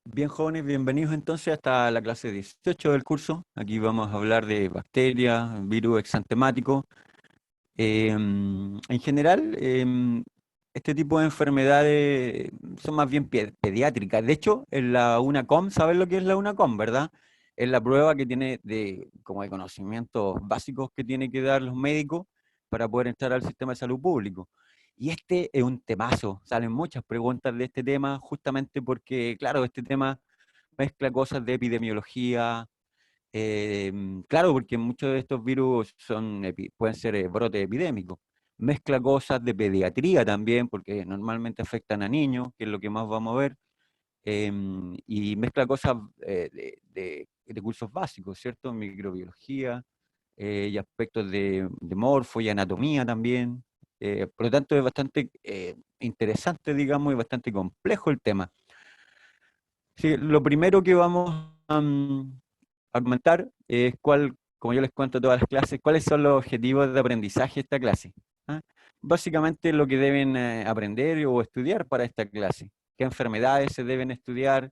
Bien, jóvenes, bienvenidos entonces hasta la clase 18 del curso. Aquí vamos a hablar de bacterias, virus exantemáticos. En general, este tipo de enfermedades son más bien pediátricas. De hecho, en la UNACOM, ¿sabes lo que es la UNACOM, verdad? Es la prueba que tiene como de conocimientos básicos que tienen que dar los médicos para poder entrar al sistema de salud público. Y este es un temazo, salen muchas preguntas de este tema, justamente porque, claro, este tema mezcla cosas de epidemiología, claro, porque muchos de estos virus pueden ser brotes epidémicos. Mezcla cosas de pediatría también, porque normalmente afectan a niños, que es lo que más vamos a ver, y mezcla cosas de cursos básicos, ¿cierto? Microbiología, y aspectos de morfo y anatomía también. Por lo tanto, es bastante interesante, digamos, y bastante complejo el tema. Sí, lo primero que vamos a comentar es como yo les cuento todas las clases, cuáles son los objetivos de aprendizaje de esta clase. ¿Ah? Básicamente lo que deben aprender o estudiar para esta clase. ¿Qué enfermedades se deben estudiar?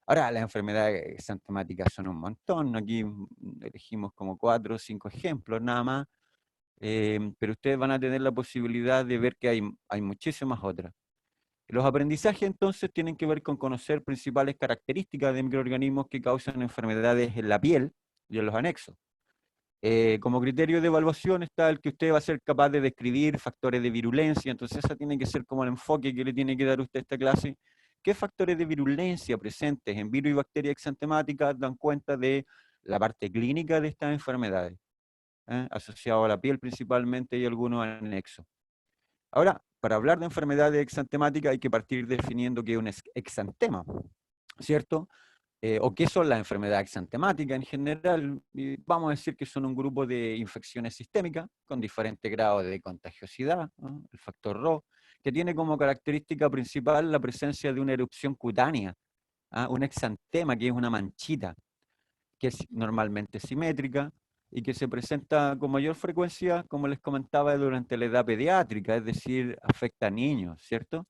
Ahora, las enfermedades exantemáticas son un montón. Aquí elegimos como 4 o 5 ejemplos nada más. Pero ustedes van a tener la posibilidad de ver que hay muchísimas otras. Los aprendizajes entonces tienen que ver con conocer principales características de microorganismos que causan enfermedades en la piel y en los anexos. Como criterio de evaluación está el que usted va a ser capaz de describir factores de virulencia, entonces ese tiene que ser como el enfoque que le tiene que dar usted a esta clase. ¿Qué factores de virulencia presentes en virus y bacterias exantemáticas dan cuenta de la parte clínica de estas enfermedades? Asociado a la piel principalmente y algunos anexos. Ahora, para hablar de enfermedades exantemáticas hay que partir definiendo qué es un exantema, ¿cierto? O qué son las enfermedades exantemáticas en general. Y vamos a decir que son un grupo de infecciones sistémicas con diferentes grados de contagiosidad, ¿no? El factor Rho, que tiene como característica principal la presencia de una erupción cutánea, un exantema, que es una manchita, que es normalmente simétrica y que se presenta con mayor frecuencia, como les comentaba, durante la edad pediátrica, es decir, afecta a niños, ¿cierto?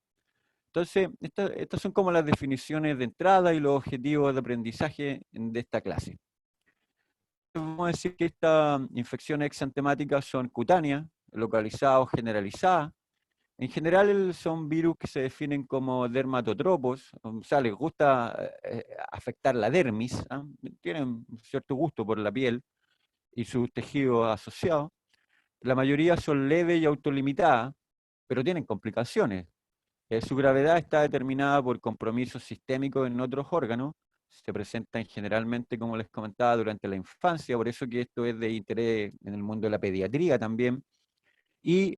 Entonces, estas son como las definiciones de entrada y los objetivos de aprendizaje de esta clase. Vamos a decir que estas infecciones exantemáticas son cutáneas, localizadas o generalizadas. En general son virus que se definen como dermatotropos, o sea, les gusta afectar la dermis, ¿ah? Tienen un cierto gusto por la piel y sus tejidos asociados. La mayoría son leves y autolimitadas, pero tienen complicaciones. Su gravedad está determinada por compromisos sistémicos en otros órganos. Se presentan generalmente, como les comentaba, durante la infancia, por eso que esto es de interés en el mundo de la pediatría también. Y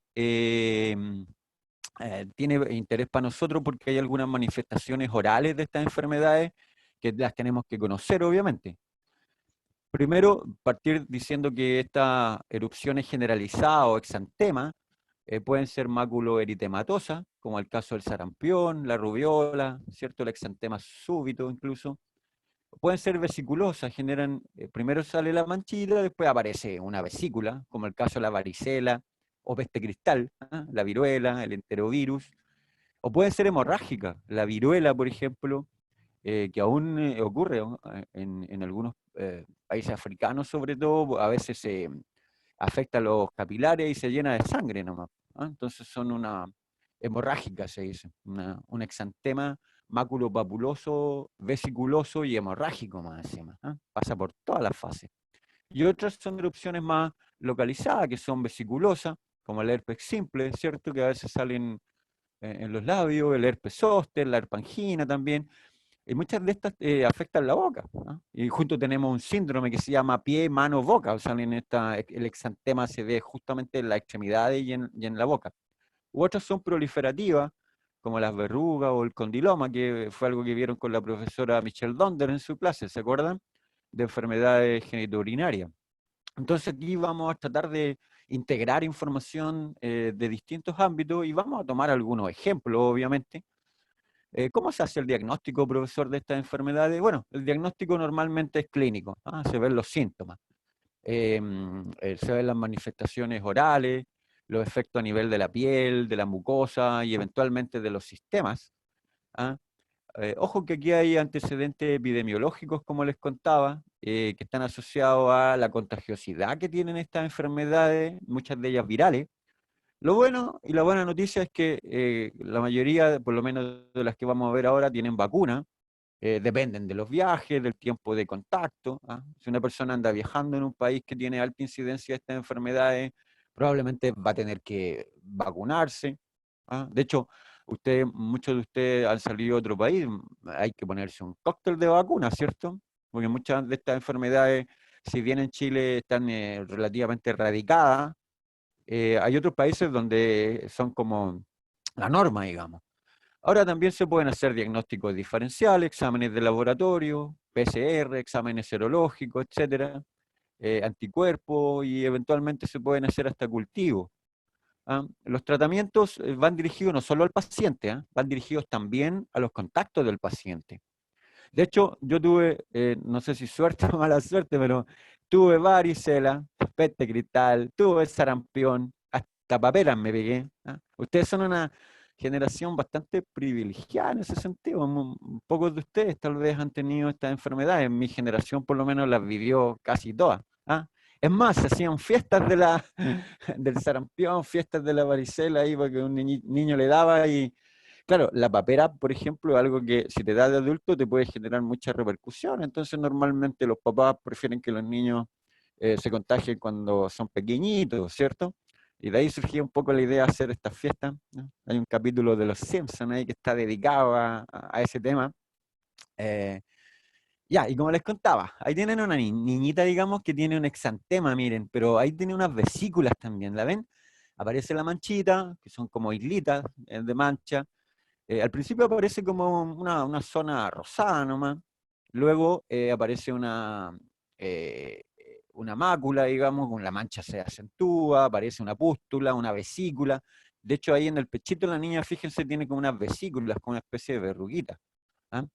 tiene interés para nosotros porque hay algunas manifestaciones orales de estas enfermedades que las tenemos que conocer, obviamente. Primero, partir diciendo que estas erupciones generalizadas o exantema pueden ser maculoeritematosa, como el caso del sarampión, la rubiola, ¿cierto? El exantema súbito incluso. Pueden ser vesiculosas, primero sale la manchita, después aparece una vesícula, como el caso de la varicela o peste cristal, la viruela, el enterovirus. O pueden ser hemorrágicas, la viruela, por ejemplo, que aún ocurre, ¿no? En algunos países africanos sobre todo, a veces se afecta a los capilares y se llena de sangre nomás. Entonces son una hemorrágica, se dice, un exantema maculopapuloso, vesiculoso y hemorrágico más encima. Pasa por todas las fases. Y otras son erupciones más localizadas, que son vesiculosas, como el herpes simple, ¿cierto? Que a veces salen en los labios, el herpes zóster, la herpangina también, y muchas de estas afectan la boca, ¿no? Y junto tenemos un síndrome que se llama pie, mano, boca, o sea, el exantema se ve justamente en las extremidades y en la boca. U otras son proliferativas, como las verrugas o el condiloma, que fue algo que vieron con la profesora Michelle Donder en su clase, ¿se acuerdan? De enfermedades genitourinarias. Entonces aquí vamos a tratar de integrar información de distintos ámbitos y vamos a tomar algunos ejemplos, obviamente. ¿Cómo se hace el diagnóstico, profesor, de estas enfermedades? Bueno, el diagnóstico normalmente es clínico, se ven los síntomas, se ven las manifestaciones orales, los efectos a nivel de la piel, de la mucosa y eventualmente de los sistemas. ¿ah? Ojo que aquí hay antecedentes epidemiológicos, como les contaba, que están asociados a la contagiosidad que tienen estas enfermedades, muchas de ellas virales. Lo bueno y la buena noticia es que la mayoría, por lo menos de las que vamos a ver ahora, tienen vacuna. Dependen de los viajes, del tiempo de contacto. ¿Ah? Si una persona anda viajando en un país que tiene alta incidencia de estas enfermedades, probablemente va a tener que vacunarse. ¿Ah? De hecho, muchos de ustedes han salido a otro país, hay que ponerse un cóctel de vacunas, ¿cierto? Porque muchas de estas enfermedades, si bien en Chile están relativamente erradicadas, hay otros países donde son como la norma, digamos. Ahora también se pueden hacer diagnósticos diferenciales, exámenes de laboratorio, PCR, exámenes serológicos, etcétera, anticuerpos y eventualmente se pueden hacer hasta cultivos. ¿Ah? Los tratamientos van dirigidos no solo al paciente, ¿ah? Van dirigidos también a los contactos del paciente. De hecho, yo tuve, no sé si suerte o mala suerte, pero tuve varicela, peste cristal, tuve sarampión, hasta paperas me pegué. ¿Ah? Ustedes son una generación bastante privilegiada en ese sentido. Pocos de ustedes tal vez han tenido estas enfermedades. Mi generación por lo menos las vivió casi todas. ¿Ah? Es más, se hacían fiestas del sarampión, fiestas de la varicela, ahí porque un niño le daba y claro, la papera, por ejemplo, es algo que si te da de adulto te puede generar mucha repercusión. Entonces, normalmente los papás prefieren que los niños se contagien cuando son pequeñitos, ¿cierto? Y de ahí surgió un poco la idea de hacer estas fiestas, ¿no? Hay un capítulo de Los Simpsons ahí que está dedicado a ese tema. Eh, ya, y como les contaba, ahí tienen una niñita, digamos, que tiene un exantema, miren, pero ahí tiene unas vesículas también, ¿la ven? Aparece la manchita, que son como islitas de mancha. Al principio aparece como una zona rosada nomás, luego aparece una mácula, digamos, con la mancha se acentúa, aparece una pústula, una vesícula. De hecho, ahí en el pechito de la niña, fíjense, tiene como unas vesículas, como una especie de verruguita. ¿Ah?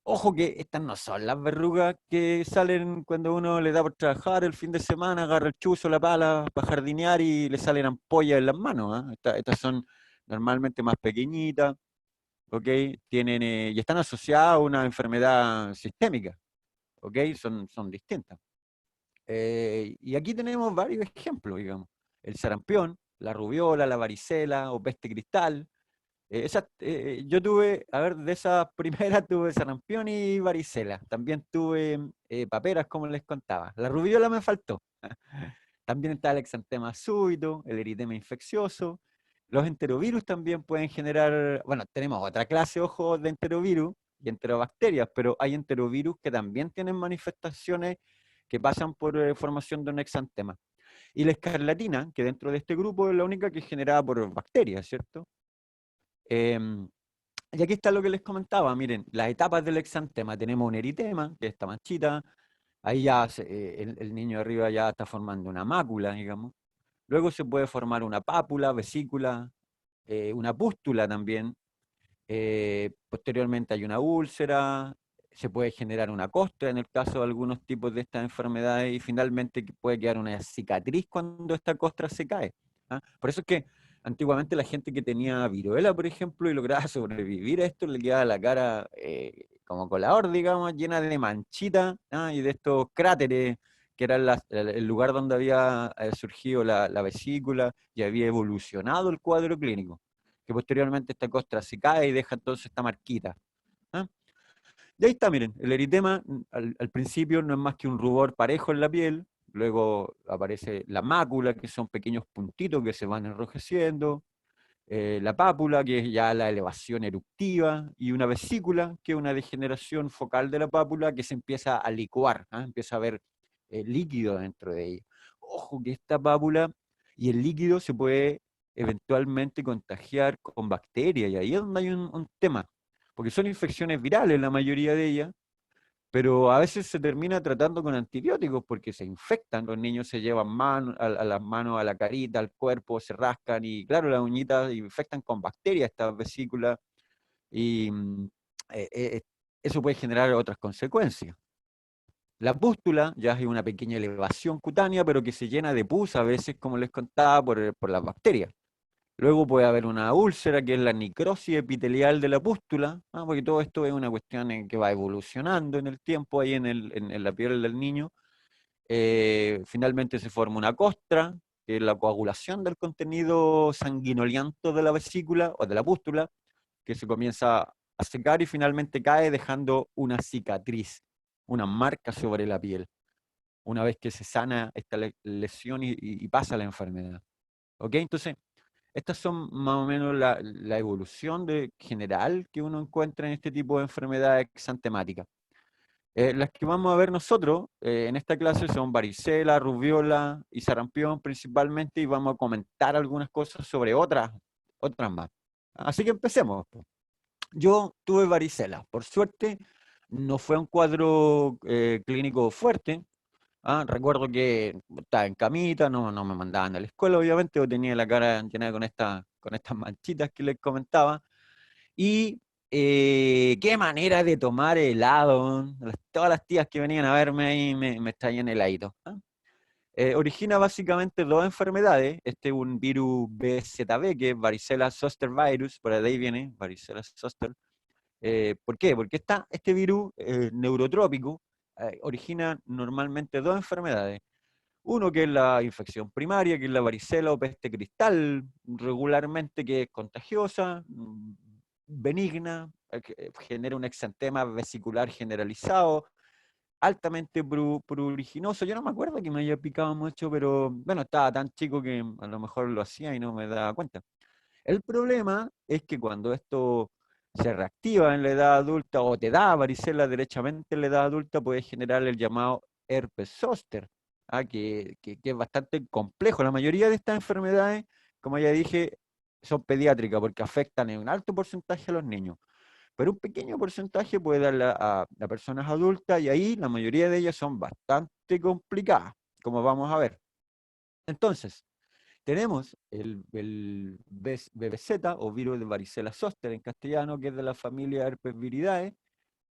Ojo que estas no son las verrugas que salen cuando uno le da por trabajar el fin de semana, agarra el chuzo, la pala para jardinear y le salen ampollas en las manos. ¿Ah? Estas son normalmente más pequeñitas, ¿ok? Y están asociadas a una enfermedad sistémica, ¿ok? Son distintas. Y aquí tenemos varios ejemplos, digamos. El sarampión, la rubiola, la varicela o peste cristal. Yo tuve, a ver, de esas primeras tuve sarampión y varicela. También tuve paperas, como les contaba. La rubiola me faltó. También está el exantema súbito, el eritema infeccioso. Los enterovirus también pueden generar, bueno, tenemos otra clase, ojo, de enterovirus y enterobacterias, pero hay enterovirus que también tienen manifestaciones que pasan por formación de un exantema. Y la escarlatina, que dentro de este grupo es la única que es generada por bacterias, ¿cierto? Y aquí está lo que les comentaba, miren, las etapas del exantema. Tenemos un eritema, que es esta manchita, ahí ya el niño de arriba ya está formando una mácula, digamos. Luego se puede formar una pápula, vesícula, una pústula también. Posteriormente hay una úlcera, se puede generar una costra en el caso de algunos tipos de estas enfermedades y finalmente puede quedar una cicatriz cuando esta costra se cae. ¿Ah? Por eso es que antiguamente la gente que tenía viruela, por ejemplo, y lograba sobrevivir a esto, le quedaba la cara como colador, digamos, llena de manchitas, ¿ah? Y de estos cráteres que era el lugar donde había surgido la vesícula y había evolucionado el cuadro clínico, que posteriormente esta costra se cae y deja entonces esta marquita. ¿Ah? Y ahí está, miren, el eritema al principio no es más que un rubor parejo en la piel, luego aparece la mácula, que son pequeños puntitos que se van enrojeciendo, la pápula, que es ya la elevación eruptiva, y una vesícula, que es una degeneración focal de la pápula que se empieza a licuar, ¿ah? Empieza a haber líquido dentro de ella. Ojo que esta pápula y el líquido se puede eventualmente contagiar con bacterias, y ahí es donde hay un tema, porque son infecciones virales la mayoría de ellas, pero a veces se termina tratando con antibióticos porque se infectan, los niños se llevan a las manos, a la carita, al cuerpo, se rascan y claro, las uñitas infectan con bacterias estas vesículas y eh, eh, eso puede generar otras consecuencias. La pústula ya es una pequeña elevación cutánea, pero que se llena de pus a veces, como les contaba, por las bacterias. Luego puede haber una úlcera, que es la necrosis epitelial de la pústula, porque todo esto es una cuestión que va evolucionando en el tiempo ahí en la piel del niño. Finalmente se forma una costra, que es la coagulación del contenido sanguinolento de la vesícula o de la pústula, que se comienza a secar y finalmente cae dejando una cicatriz, una marca sobre la piel, una vez que se sana esta lesión y pasa la enfermedad. ¿Ok? Entonces, estas son más o menos la evolución general que uno encuentra en este tipo de enfermedades exantemáticas. Las que vamos a ver nosotros en esta clase son varicela, rubiola y sarampión principalmente, y vamos a comentar algunas cosas sobre otras más. Así que empecemos. Yo tuve varicela, por suerte no fue un cuadro clínico fuerte. Recuerdo que estaba en camita, no me mandaban a la escuela, obviamente, o tenía la cara llena con estas manchitas que les comentaba. Y qué manera de tomar helado. Todas las tías que venían a verme ahí me traían heladito. Origina básicamente dos enfermedades. Este es un virus BZB, que es varicela zoster virus, por ahí viene, varicela zoster. ¿Por qué? Porque este virus neurotrópico origina normalmente dos enfermedades. Uno que es la infección primaria, que es la varicela o peste cristal, regularmente que es contagiosa, benigna, que genera un exantema vesicular generalizado, altamente pruriginoso. Yo no me acuerdo que me haya picado mucho, pero bueno, estaba tan chico que a lo mejor lo hacía y no me daba cuenta. El problema es que cuando esto se reactiva en la edad adulta o te da varicela derechamente en la edad adulta, puede generar el llamado herpes zóster, que es bastante complejo. La mayoría de estas enfermedades, como ya dije, son pediátricas porque afectan en un alto porcentaje a los niños, pero un pequeño porcentaje puede darla a personas adultas, y ahí la mayoría de ellas son bastante complicadas, como vamos a ver. Entonces, tenemos el BBZ o virus de varicela zoster en castellano, que es de la familia Herpesviridae,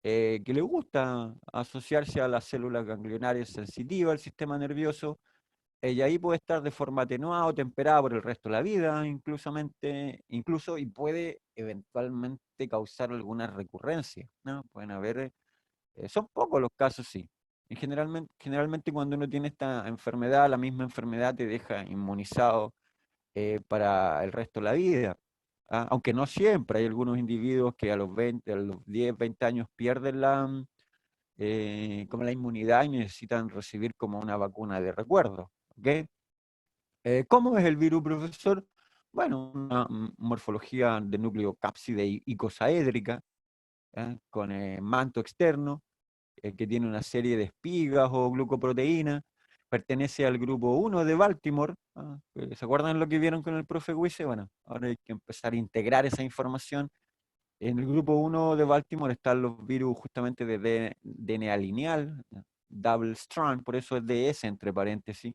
que le gusta asociarse a las células ganglionarias sensitivas al sistema nervioso. Ella ahí puede estar de forma atenuada o temperada por el resto de la vida, incluso, y puede eventualmente causar alguna recurrencia, ¿no? Pueden haber, son pocos los casos, sí. Y generalmente cuando uno tiene esta enfermedad, la misma enfermedad te deja inmunizado para el resto de la vida. Aunque no siempre, hay algunos individuos que a los 20, a los 10, 20 años pierden como la inmunidad y necesitan recibir como una vacuna de recuerdo. ¿Okay? ¿Cómo es el virus, profesor? Bueno, una morfología de núcleo cápside icosaédrica, con manto externo, que tiene una serie de espigas o glucoproteínas. Pertenece al grupo 1 de Baltimore. ¿Se acuerdan lo que vieron con el profe Wiese? Bueno, ahora hay que empezar a integrar esa información. En el grupo 1 de Baltimore están los virus justamente de DNA lineal, double strand, por eso es DS entre paréntesis.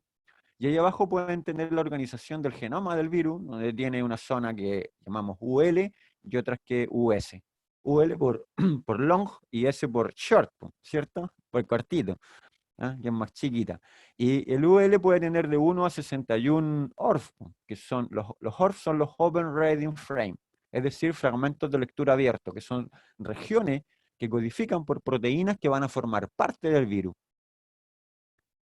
Y ahí abajo pueden tener la organización del genoma del virus, donde tiene una zona que llamamos UL y otras que US. UL por long y S por short, ¿cierto? Por cortito, que es más chiquita. Y el UL puede tener de 1 a 61 ORF, que son los ORF son los Open Reading Frame, es decir, fragmentos de lectura abiertos, que son regiones que codifican por proteínas que van a formar parte del virus.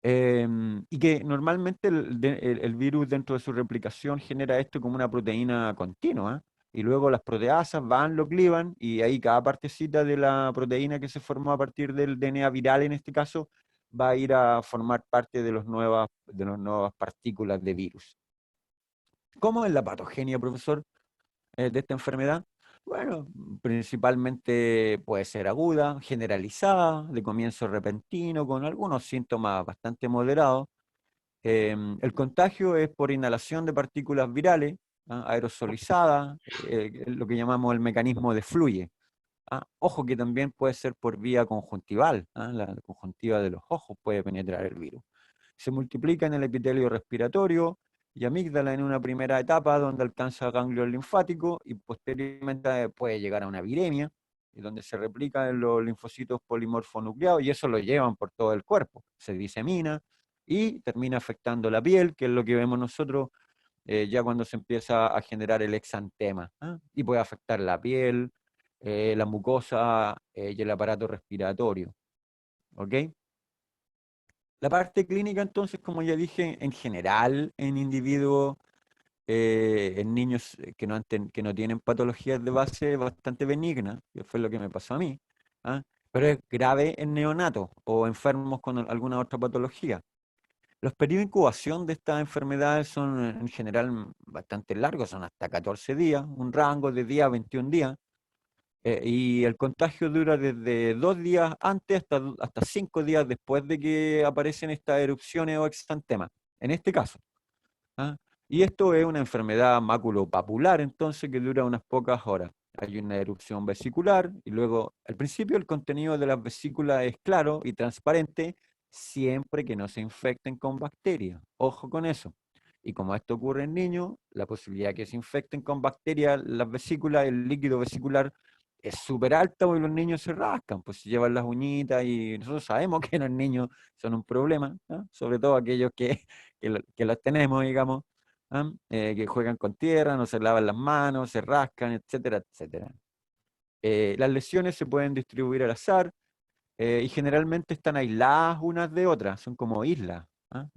Y que normalmente el virus dentro de su replicación genera esto como una proteína continua, y luego las proteasas van, lo clivan, y ahí cada partecita de la proteína que se formó a partir del DNA viral, en este caso, va a ir a formar parte de las nuevas partículas de virus. ¿Cómo es la patogenia, profesor, de esta enfermedad? Bueno, principalmente puede ser aguda, generalizada, de comienzo repentino, con algunos síntomas bastante moderados. El contagio es por inhalación de partículas virales, aerosolizadas, lo que llamamos el mecanismo de fluye. Ojo que también puede ser por vía conjuntival, la conjuntiva de los ojos puede penetrar el virus. Se multiplica en el epitelio respiratorio y amígdala en una primera etapa, donde alcanza ganglio linfático, y posteriormente puede llegar a una viremia, y donde se replica en los linfocitos polimorfonucleados, y eso lo llevan por todo el cuerpo, se disemina y termina afectando la piel, que es lo que vemos nosotros ya cuando se empieza a generar el exantema, ¿ah? Y puede afectar la piel, la mucosa y el aparato respiratorio. ¿Ok? La parte clínica, entonces, como ya dije, en general, en individuos, en niños que no tienen patologías de base, bastante benigna, que fue lo que me pasó a mí, ¿ah? Pero es grave en neonatos o enfermos con alguna otra patología. Los periodos de incubación de estas enfermedades son en general bastante largos, son hasta 14 días, un rango de días a 21 días, y el contagio dura desde 2 días antes hasta 5 días después de que aparecen estas erupciones o exantemas, en este caso. ¿Ah? Y esto es una enfermedad maculopapular, entonces, que dura unas pocas horas. Hay una erupción vesicular y luego, al principio, el contenido de las vesículas es claro y transparente, siempre que no se infecten con bacterias. Ojo con eso. Y como esto ocurre en niños, la posibilidad de que se infecten con bacterias las vesículas, el líquido vesicular, es súper alta porque los niños se rascan, pues se llevan las uñitas y nosotros sabemos que los niños son un problema, ¿no? Sobre todo aquellos que los tenemos, digamos, ¿ah? Que juegan con tierra, no se lavan las manos, se rascan, etcétera, etcétera. Las lesiones se pueden distribuir al azar y generalmente están aisladas unas de otras, son como islas. ¿Ah?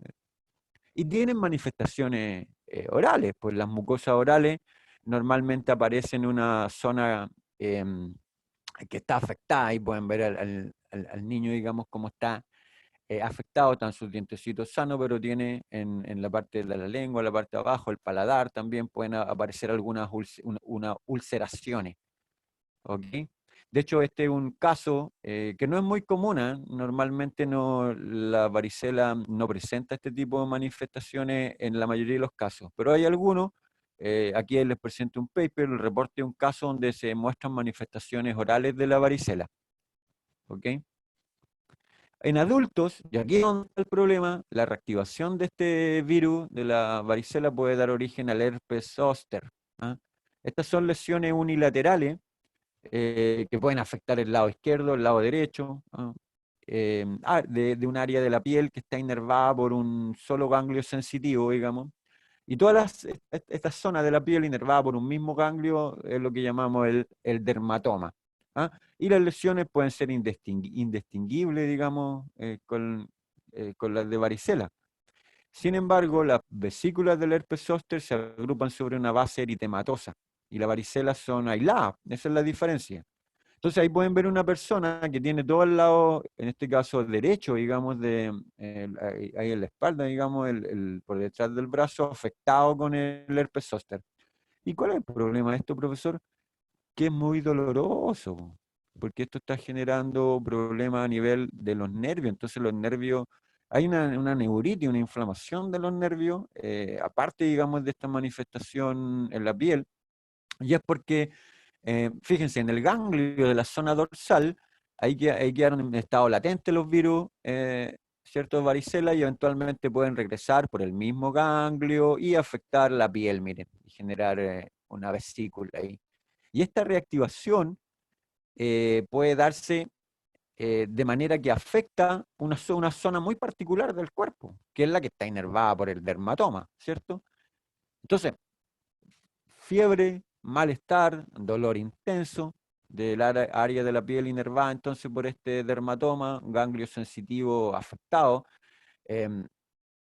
Y tienen manifestaciones orales, pues las mucosas orales normalmente aparecen en una zona em, que está afectada y pueden ver al niño, digamos, cómo está afectado, están sus dientecitos sanos, pero tiene en la parte de la lengua, la parte de abajo, el paladar, también pueden aparecer algunas ulceraciones. ¿Ok? De hecho, este es un caso que no es muy común, ¿eh? Normalmente no, la varicela no presenta este tipo de manifestaciones en la mayoría de los casos, pero hay algunos. Aquí les presento un paper, el reporte de un caso donde se muestran manifestaciones orales de la varicela. ¿Ok? En adultos, y aquí es donde está el problema, la reactivación de este virus de la varicela puede dar origen al herpes zóster. ¿Ah? Estas son lesiones unilaterales que pueden afectar el lado izquierdo, el lado derecho, ¿ah? De un área de la piel que está inervada por un solo ganglio sensitivo, digamos. Y todas estas zonas de la piel inervada por un mismo ganglio es lo que llamamos el dermatoma. ¿Ah? Y las lesiones pueden ser indistinguibles, digamos, con las de varicela. Sin embargo, las vesículas del herpes zóster se agrupan sobre una base eritematosa y las varicelas son aisladas. Esa es la diferencia. Entonces ahí pueden ver una persona que tiene todo el lado, en este caso derecho, digamos, ahí en la espalda, digamos, por detrás del brazo, afectado con el herpes zóster. ¿Y cuál es el problema de esto, profesor? Que es muy doloroso, porque esto está generando problemas a nivel de los nervios. Entonces los nervios, hay una neuritis, una inflamación de los nervios, aparte, digamos, de esta manifestación en la piel, y es porque fíjense, en el ganglio de la zona dorsal, ahí quedaron en estado latente los virus, ¿cierto? De varicela y eventualmente pueden regresar por el mismo ganglio y afectar la piel, miren, y generar una vesícula ahí. Y esta reactivación puede darse de manera que afecta una zona muy particular del cuerpo, que es la que está inervada por el dermatoma, ¿cierto? Entonces, fiebre, malestar, dolor intenso del área de la piel inervada entonces por este dermatoma, ganglio sensitivo afectado, em,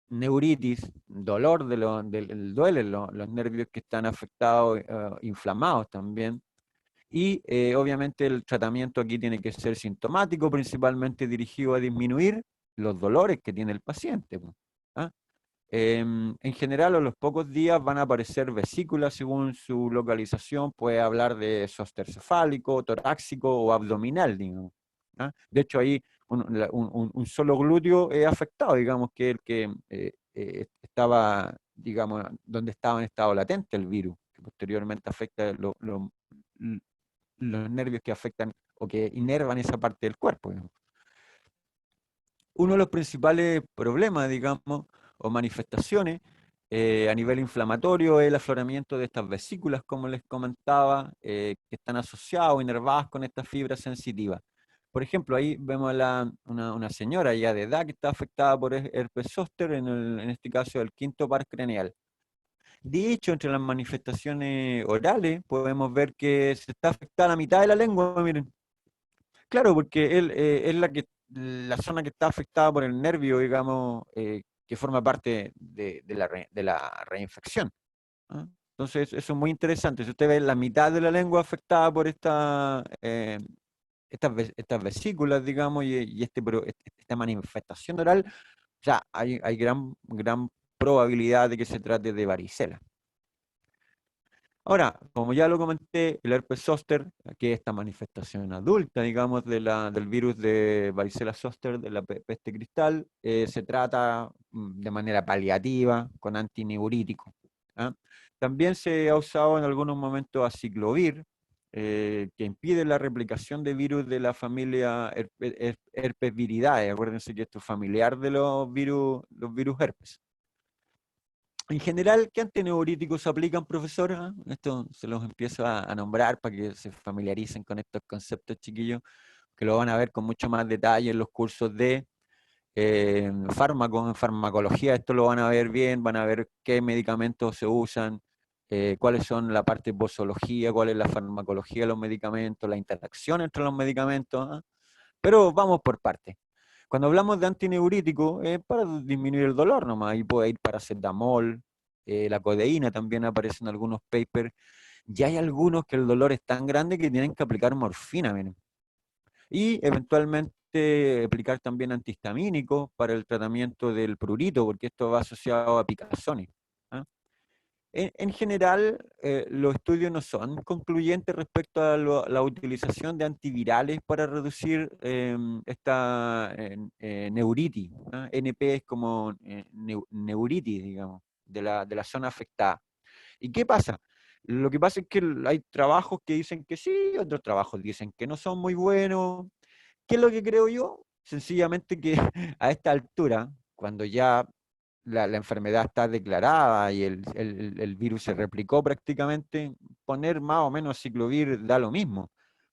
neuritis, dolor duelen los nervios que están afectados, inflamados también. Y obviamente el tratamiento aquí tiene que ser sintomático, principalmente dirigido a disminuir los dolores que tiene el paciente. ¿Ah? En general, a los pocos días van a aparecer vesículas según su localización. Puede hablar de zóster cefálico, torácico o abdominal, digamos. ¿Ah? De hecho, ahí un solo glúteo es afectado, digamos, que el que estaba, digamos, donde estaba en estado latente el virus, que posteriormente afecta los nervios que afectan o que inervan esa parte del cuerpo, digamos. Uno de los principales problemas, digamos, o manifestaciones a nivel inflamatorio es el afloramiento de estas vesículas, como les comentaba, que están asociadas o inervadas con estas fibras sensitivas. Por ejemplo, ahí vemos a una señora ya de edad que está afectada por herpes zóster, en este caso el quinto par craneal. De hecho, entre las manifestaciones orales podemos ver que se está afectada la mitad de la lengua, miren. Claro, porque es la zona que está afectada por el nervio, digamos, que forma parte de la reinfección. ¿Ah? Entonces, eso es muy interesante. Si usted ve la mitad de la lengua afectada por estas vesículas, digamos, esta manifestación oral, o sea, hay gran probabilidad de que se trate de varicela. Ahora, como ya lo comenté, el herpes zóster, que es esta manifestación adulta, digamos, del virus de varicela zóster, de la peste cristal, se trata de manera paliativa con antineurítico. ¿Ah? También se ha usado en algunos momentos aciclovir, que impide la replicación de virus de la familia herpes viridae. Acuérdense que esto es familiar de los virus herpes. En general, ¿qué antineuríticos aplican, profesora? Esto se los empiezo a nombrar para que se familiaricen con estos conceptos, chiquillos, que lo van a ver con mucho más detalle en los cursos de fármacos, en farmacología. Esto lo van a ver bien, van a ver qué medicamentos se usan, cuáles son la parte de posología, cuál es la farmacología de los medicamentos, la interacción entre los medicamentos. ¿Ah? Pero vamos por partes. Cuando hablamos de antineurítico, es para disminuir el dolor nomás, ahí puede ir paracetamol, la codeína también aparece en algunos papers, y hay algunos que el dolor es tan grande que tienen que aplicar morfina, miren. Y eventualmente aplicar también antihistamínicos para el tratamiento del prurito, porque esto va asociado a picazón. ¿Ah? En general, los estudios no son concluyentes respecto a la utilización de antivirales para reducir esta neuritis. ¿Ah? NP es como neuritis, digamos, de la zona afectada. ¿Y qué pasa? Lo que pasa es que hay trabajos que dicen que sí, otros trabajos dicen que no son muy buenos. ¿Qué es lo que creo yo? Sencillamente que a esta altura, cuando ya la enfermedad está declarada y el virus se replicó prácticamente, poner más o menos ciclovir da lo mismo,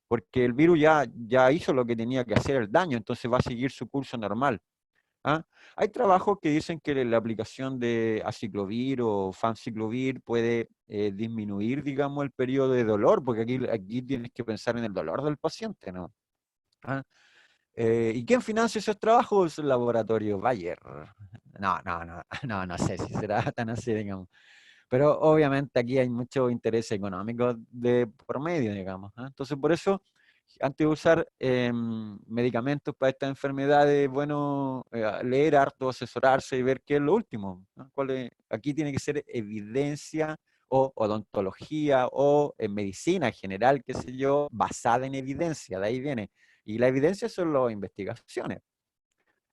porque el virus ya hizo lo que tenía que hacer el daño, entonces va a seguir su curso normal. ¿Ah? Hay trabajos que dicen que la aplicación de aciclovir o fanciclovir puede disminuir, digamos, el periodo de dolor, porque aquí tienes que pensar en el dolor del paciente, ¿no? ¿Ah? ¿Y quién financia esos trabajos? El laboratorio Bayer. No sé si será tan así, digamos. Pero obviamente aquí hay mucho interés económico de por medio, digamos. ¿Ah? Entonces, por eso, antes de usar medicamentos para estas enfermedades, es bueno leer harto, asesorarse y ver qué es lo último. ¿No? Aquí tiene que ser evidencia o odontología o medicina en general, qué sé yo, basada en evidencia, de ahí viene. Y la evidencia son las investigaciones.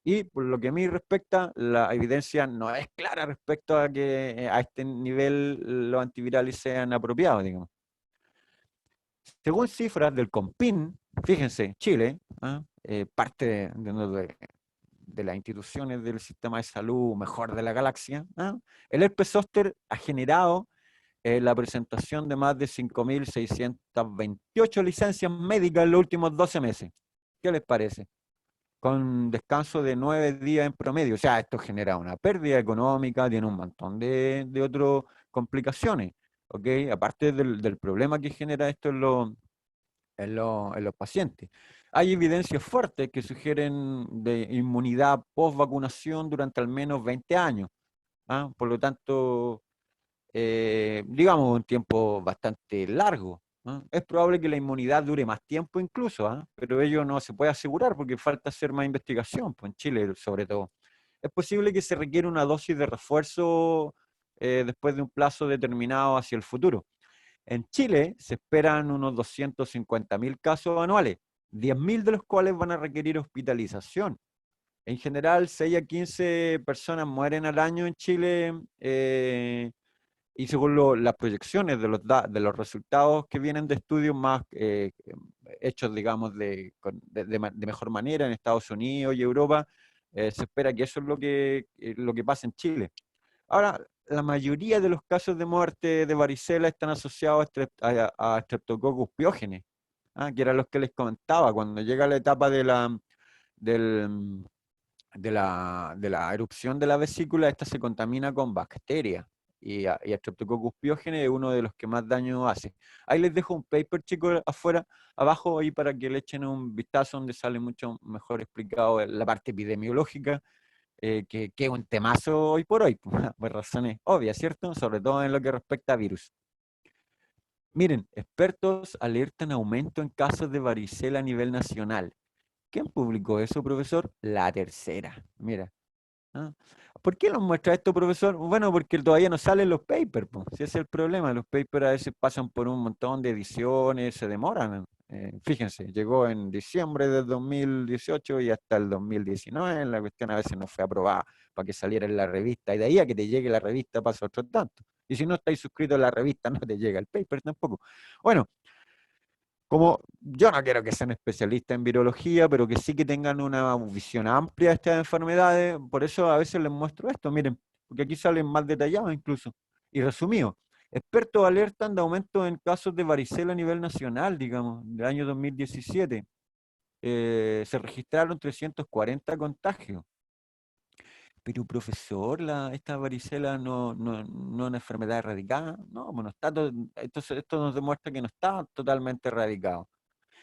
Y por lo que a mí respecta, la evidencia no es clara respecto a que a este nivel los antivirales sean apropiados, digamos. Según cifras del COMPIN, fíjense, Chile, ¿ah? Parte de las instituciones del sistema de salud mejor de la galaxia, ¿ah? El herpes zóster ha generado la presentación de más de 5.628 licencias médicas en los últimos 12 meses. ¿Qué les parece? Con descanso de 9 días en promedio. O sea, esto genera una pérdida económica, tiene un montón de otras complicaciones, ¿ok? Aparte del problema que genera esto en los pacientes. Hay evidencias fuertes que sugieren de inmunidad post vacunación durante al menos 20 años. ¿Ah? Por lo tanto, digamos, un tiempo bastante largo. ¿Ah? Es probable que la inmunidad dure más tiempo incluso, ¿ah? Pero ello no se puede asegurar porque falta hacer más investigación, pues en Chile sobre todo. Es posible que se requiera una dosis de refuerzo después de un plazo determinado hacia el futuro. En Chile se esperan unos 250.000 casos anuales, 10.000 de los cuales van a requerir hospitalización. En general, 6 a 15 personas mueren al año en Chile y según las proyecciones de los resultados que vienen de estudios más hechos, digamos, de mejor manera en Estados Unidos y Europa, se espera que eso es lo que pasa en Chile. Ahora, la mayoría de los casos de muerte de varicela están asociados a Streptococcus piógenes, ¿ah? Que eran los que les comentaba, cuando llega la etapa del, de la erupción de la vesícula, esta se contamina con bacterias y a Streptococcus pyogenes es uno de los que más daño hace. Ahí les dejo un paper, chicos, afuera, abajo, ahí para que le echen un vistazo donde sale mucho mejor explicado la parte epidemiológica, que es un temazo hoy por hoy, por razones obvias, ¿cierto? Sobre todo en lo que respecta a virus. Miren, expertos alertan aumento en casos de varicela a nivel nacional. ¿Quién publicó eso, profesor? La Tercera. Mira. ¿Ah? ¿Por qué nos muestra esto, profesor? Bueno, porque todavía no salen los papers, po. Si ese es el problema. Los papers a veces pasan por un montón de ediciones, se demoran. Fíjense, llegó en diciembre del 2018 y hasta el 2019 la cuestión a veces no fue aprobada para que saliera en la revista. Y de ahí a que te llegue la revista pasa otro tanto. Y si no estáis suscrito a la revista, no te llega el paper tampoco. Bueno, como yo no quiero que sean especialistas en virología, pero que sí que tengan una visión amplia de estas enfermedades, por eso a veces les muestro esto, miren, porque aquí salen más detallados incluso, y resumido. Expertos alertan de aumento en casos de varicela a nivel nacional, digamos, del año 2017. Se registraron 340 contagios. Pero profesor, esta varicela no es una enfermedad erradicada. No, bueno, esto nos demuestra que no está totalmente erradicado.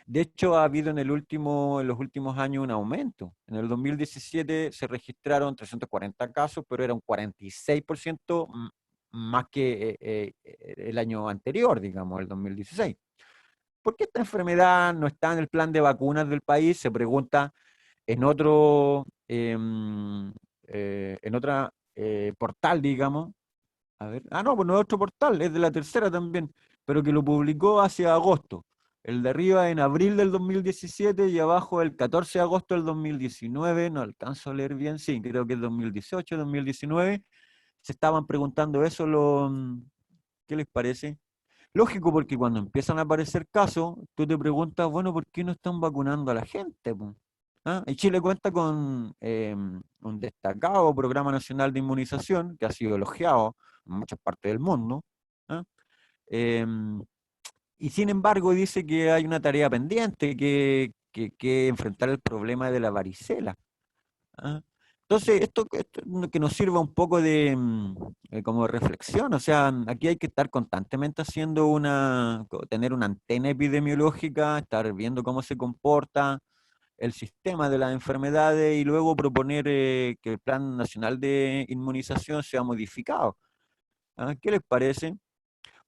De hecho, ha habido en los últimos años un aumento. En el 2017 se registraron 340 casos, pero era un 46% más que el año anterior, digamos, el 2016. ¿Por qué esta enfermedad no está en el plan de vacunas del país? Se pregunta en otro, en otra portal, digamos. A ver, no, pues no es otro portal, es de la Tercera también, pero que lo publicó hacia agosto. El de arriba en abril del 2017 y abajo el 14 de agosto del 2019, no alcanzo a leer bien, sí, creo que es 2018, 2019. Se estaban preguntando eso, ¿qué les parece? Lógico, porque cuando empiezan a aparecer casos, tú te preguntas, bueno, ¿por qué no están vacunando a la gente, po? ¿Ah? Y Chile cuenta con un destacado programa nacional de inmunización que ha sido elogiado en muchas partes del mundo. ¿Ah? Em, y sin embargo dice que hay una tarea pendiente, que enfrentar el problema de la varicela. ¿Ah? Entonces, esto que nos sirva un poco de como reflexión, o sea, aquí hay que estar constantemente haciendo tener una antena epidemiológica, estar viendo cómo se comporta el sistema de las enfermedades y luego proponer que el Plan Nacional de Inmunización sea modificado. ¿Ah? ¿Qué les parece?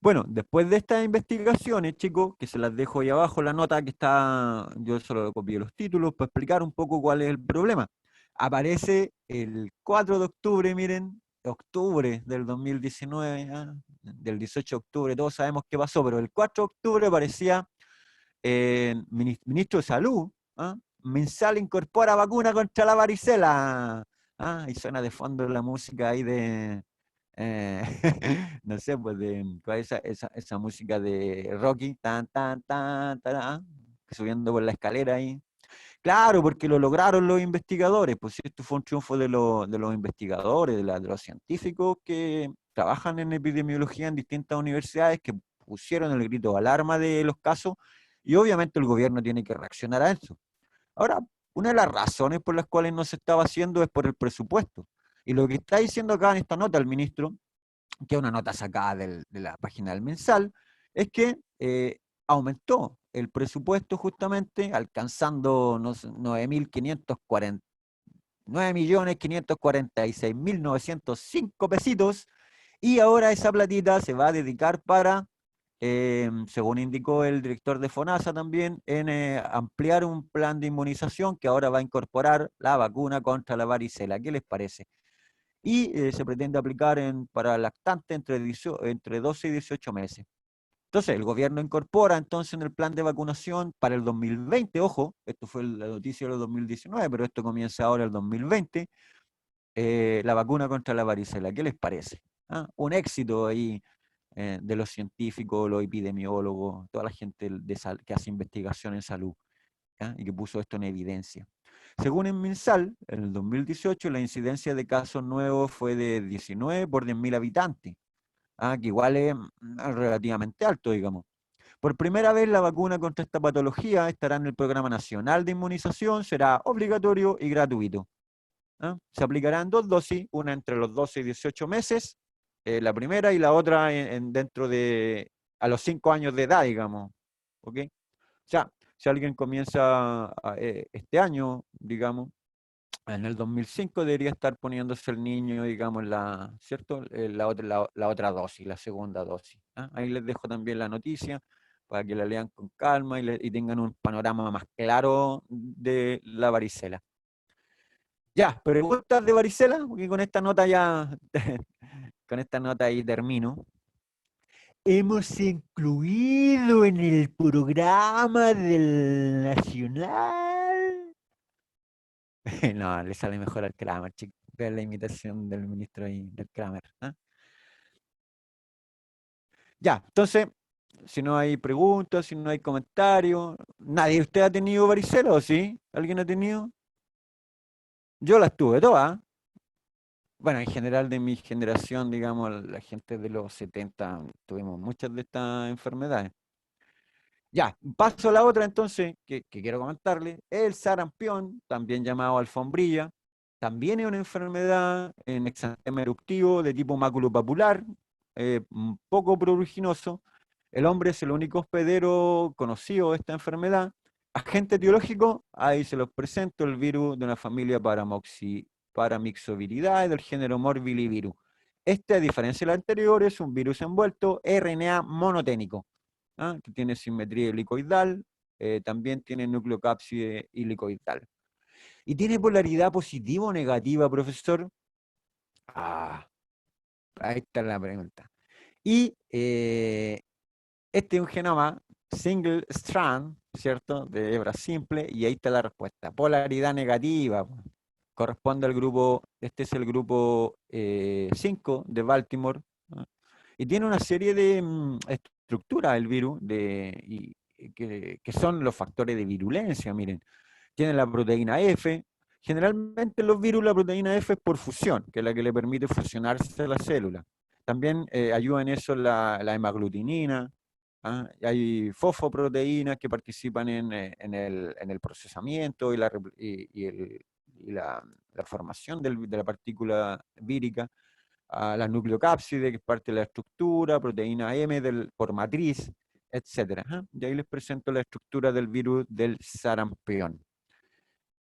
Bueno, después de estas investigaciones, chicos, que se las dejo ahí abajo, la nota que está, yo solo copié los títulos para explicar un poco cuál es el problema. Aparece el 4 de octubre, miren, octubre del 2019, del 18 de octubre, todos sabemos qué pasó, pero el 4 de octubre aparecía ministro de Salud, Mensal incorpora vacuna contra la varicela. Y suena de fondo la música ahí de, eh, no sé, pues esa música de Rocky, subiendo por la escalera ahí. Claro, porque lo lograron los investigadores, pues esto fue un triunfo de los investigadores, de los científicos que trabajan en epidemiología en distintas universidades, que pusieron el grito de alarma de los casos, y obviamente el gobierno tiene que reaccionar a eso. Ahora, una de las razones por las cuales no se estaba haciendo es por el presupuesto. Y lo que está diciendo acá en esta nota el ministro, que es una nota sacada de la página del Mensal, es que aumentó el presupuesto justamente alcanzando 9.546.905 pesitos, y ahora esa platita se va a dedicar para, según indicó el director de FONASA también, en ampliar un plan de inmunización que ahora va a incorporar la vacuna contra la varicela. ¿Qué les parece? Y se pretende aplicar para lactantes entre 12 y 18 meses. Entonces, el gobierno incorpora entonces en el plan de vacunación para el 2020, ojo, esto fue la noticia del 2019, pero esto comienza ahora el 2020, la vacuna contra la varicela. ¿Qué les parece? Un éxito ahí de los científicos, los epidemiólogos, toda la gente que hace investigación en salud y que puso esto en evidencia. Según el MinSal, en el 2018 la incidencia de casos nuevos fue de 19 por 10.000 habitantes, que igual es relativamente alto, digamos. Por primera vez la vacuna contra esta patología estará en el Programa Nacional de Inmunización, será obligatorio y gratuito. Se aplicarán 2 dosis, una entre los 12 y 18 meses, la primera y la otra dentro de, a los 5 años de edad, digamos. ¿Ok? O sea, si alguien comienza este año, digamos, en el 2005 debería estar poniéndose el niño, digamos, ¿cierto? La otra dosis, la segunda dosis. ¿Ah? Ahí les dejo también la noticia para que la lean con calma y tengan un panorama más claro de la varicela. Ya, preguntas de varicela, porque con esta nota ya, con esta nota ahí termino. Hemos incluido en el programa del Nacional. No, le sale mejor al Kramer, chicos. Vean la imitación del ministro ahí, del Kramer. ¿Ah? Ya, entonces, si no hay preguntas, si no hay comentarios, ¿nadie de ustedes ha tenido varicela o sí? ¿Alguien ha tenido? Yo las tuve todas. Bueno, en general de mi generación, digamos, la gente de los 70 tuvimos muchas de estas enfermedades. Ya, paso a la otra entonces, que quiero comentarle. El sarampión, también llamado alfombrilla, también es una enfermedad en exantema eruptivo de tipo maculopapular, poco pruriginoso. El hombre es el único hospedero conocido de esta enfermedad. Agente etiológico, ahí se los presento, el virus de una familia paramixoviridae del género Morbillivirus. Este, a diferencia del anterior, es un virus envuelto RNA monoténico, ¿ah? Que tiene simetría helicoidal, también tiene nucleocápside helicoidal. ¿Y tiene polaridad positiva o negativa, profesor? Ah, ahí está la pregunta. Y este es un genoma single strand, ¿cierto? De hebra simple, y ahí está la respuesta. Polaridad negativa. Corresponde al grupo, este es el grupo 5 de Baltimore, ¿no? Y tiene una serie de estructuras el virus, que son los factores de virulencia, miren. Tiene la proteína F. Generalmente en los virus la proteína F es por fusión, que es la que le permite fusionarse a la célula. También ayuda en eso la hemaglutinina. ¿Ah? Hay fosfoproteínas que participan en el procesamiento y la formación de la partícula vírica. La nucleocápside, que es parte de la estructura, proteína M por matriz, etc. Y ahí les presento la estructura del virus del sarampión.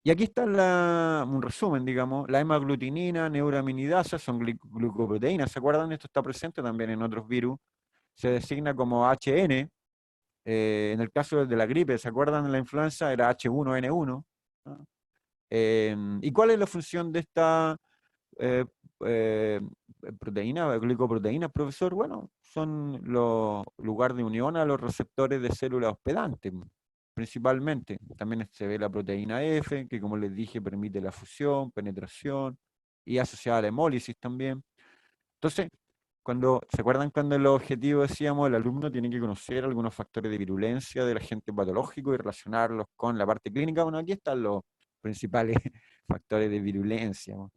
Y aquí está un resumen, digamos. La hemaglutinina, neuraminidasa son glucoproteínas. ¿Se acuerdan? Esto está presente también en otros virus. Se designa como HN. En el caso de la gripe, ¿se acuerdan de la influenza? Era H1N1. ¿No? ¿Y cuál es la función de esta eh, eh, proteína, glicoproteínas, profesor? Bueno, son los lugar de unión a los receptores de células hospedantes, principalmente. También se ve la proteína F, que como les dije, permite la fusión, penetración y asociada a la hemólisis también. Entonces, ¿se acuerdan cuando en los objetivos decíamos el alumno tiene que conocer algunos factores de virulencia del agente patológico y relacionarlos con la parte clínica? Bueno, aquí están los principales factores de virulencia, ¿no?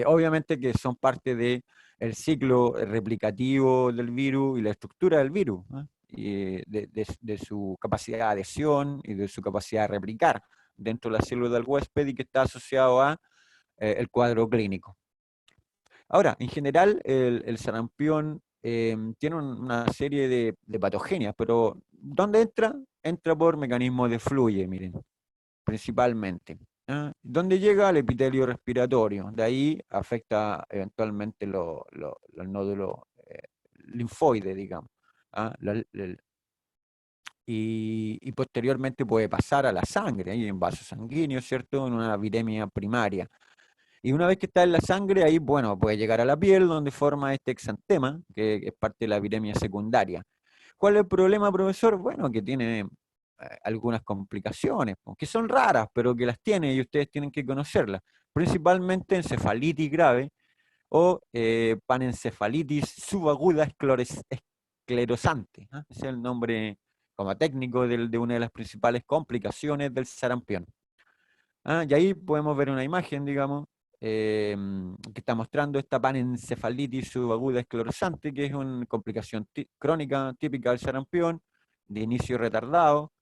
Obviamente que son parte del ciclo replicativo del virus y la estructura del virus, ¿no? Y de su capacidad de adhesión y de su capacidad de replicar dentro de la célula del huésped y que está asociado a el cuadro clínico. Ahora, en general, el sarampión tiene una serie de patogenias, pero ¿dónde entra? Entra por mecanismos de fluye, miren, principalmente. ¿Ah? ¿Dónde llega? Al epitelio respiratorio. De ahí afecta eventualmente los nódulos linfoides, digamos. ¿Ah? Y posteriormente puede pasar a la sangre, ahí en vasos sanguíneos, ¿cierto? En una viremia primaria. Y una vez que está en la sangre, ahí, bueno, puede llegar a la piel, donde forma este exantema, que es parte de la viremia secundaria. ¿Cuál es el problema, profesor? Bueno, que tiene algunas complicaciones, que son raras, pero que las tiene y ustedes tienen que conocerlas. Principalmente encefalitis grave o panencefalitis subaguda esclerosante. ¿Ah? Ese es el nombre como técnico de una de las principales complicaciones del sarampión. ¿Ah? Y ahí podemos ver una imagen, digamos, que está mostrando esta panencefalitis subaguda esclerosante, que es una complicación crónica típica del sarampión, de inicio retardado.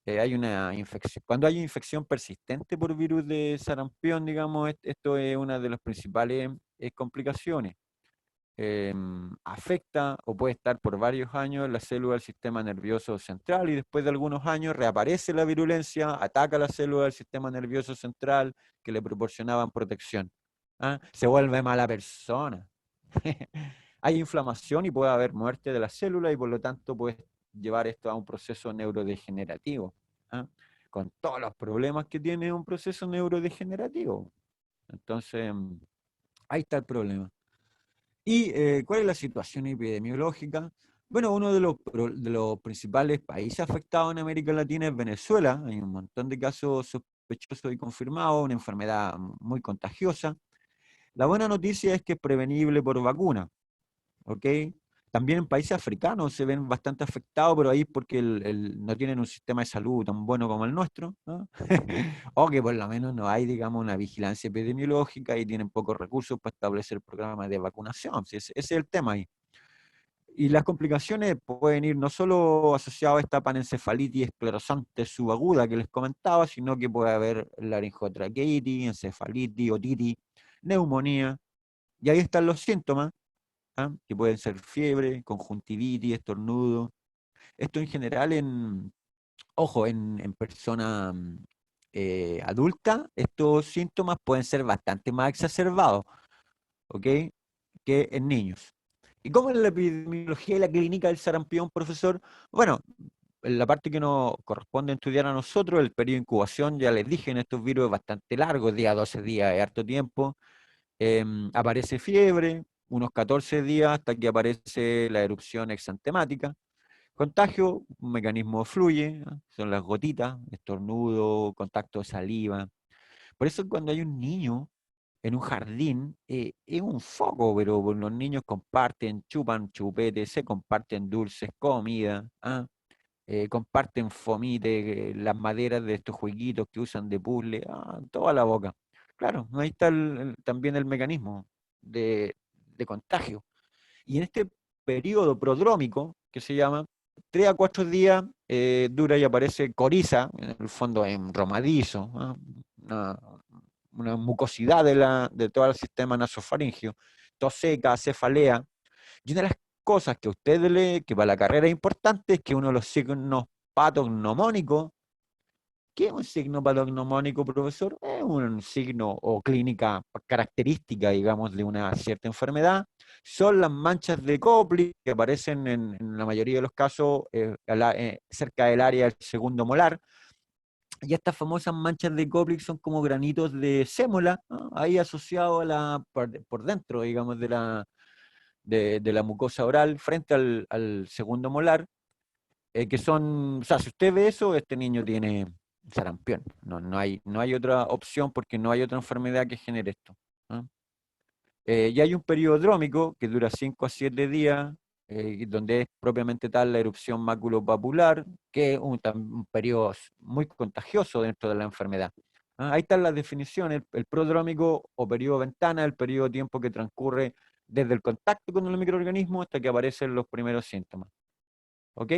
Hay una infección. Cuando hay infección persistente por virus de sarampión, digamos, esto es una de las principales complicaciones. afecta o puede estar por varios años la célula del sistema nervioso central y después de algunos años reaparece la virulencia, ataca la célula del sistema nervioso central que le proporcionaban protección. ¿Ah? Se vuelve mala persona. Hay inflamación y puede haber muerte de la célula y por lo tanto puede llevar esto a un proceso neurodegenerativo. ¿Ah? Con todos los problemas que tiene un proceso neurodegenerativo. Entonces, ahí está el problema. ¿Y cuál es la situación epidemiológica? Bueno, uno de los principales países afectados en América Latina es Venezuela. Hay un montón de casos sospechosos y confirmados, una enfermedad muy contagiosa. La buena noticia es que es prevenible por vacuna, ¿ok? También en países africanos se ven bastante afectados, pero ahí es porque no tienen un sistema de salud tan bueno como el nuestro, ¿no? O que por lo menos no hay, digamos, una vigilancia epidemiológica y tienen pocos recursos para establecer programas de vacunación. Sí, ese es el tema ahí. Y las complicaciones pueden ir no solo asociadas a esta panencefalitis esclerosante subaguda que les comentaba, sino que puede haber laringotraqueitis, encefalitis, otitis, neumonía. Y ahí están los síntomas, ¿ah? Que pueden ser fiebre, conjuntivitis, estornudo. Esto en general ojo, en personas adultas, estos síntomas pueden ser bastante más exacerbados, ¿ok? Que en niños. ¿Y cómo es la epidemiología y la clínica del sarampión, profesor? Bueno, en la parte que nos corresponde estudiar a nosotros, el periodo de incubación, ya les dije, en estos virus es bastante largo, día 12 días es harto tiempo. Aparece fiebre, unos 14 días hasta que aparece la erupción exantemática. Contagio, un mecanismo fluye, ¿ah? Son las gotitas, estornudo, contacto de saliva. Por eso cuando hay un niño en un jardín, es un foco, pero los niños comparten, chupan chupetes, se comparten dulces, comida, ¿ah? Comparten fomite, las maderas de estos jueguitos que usan de puzzle, toda la boca. Claro, ahí está también el mecanismo de contagio. Y en este periodo prodrómico, que se llama, 3 a 4 días dura y aparece coriza, en el fondo en romadizo, ¿ah? una, una mucosidad de todo el sistema nasofaringeo, tos seca, cefalea. Y una de las cosas que usted lee, que para la carrera es importante, es que uno de los signos patognomónicos. ¿Qué es un signo patognomónico, profesor? Es un signo o clínica característica, digamos, de una cierta enfermedad. Son las manchas de Koplik que aparecen en la mayoría de los casos cerca del área del segundo molar. Y estas famosas manchas de Koplik son como granitos de sémola, ¿no? Ahí asociados por dentro, digamos, de la mucosa oral frente al segundo molar, que son, o sea, si usted ve eso, este niño tiene sarampión. No hay otra opción porque no hay otra enfermedad que genere esto, ¿no? Y hay un periodo drómico que dura 5 a 7 días, donde es propiamente tal la erupción maculopapular, que es un periodo muy contagioso dentro de la enfermedad. Ahí están las definiciones: el prodrómico o periodo ventana, el periodo de tiempo que transcurre desde el contacto con el microorganismo hasta que aparecen los primeros síntomas. ¿Ok?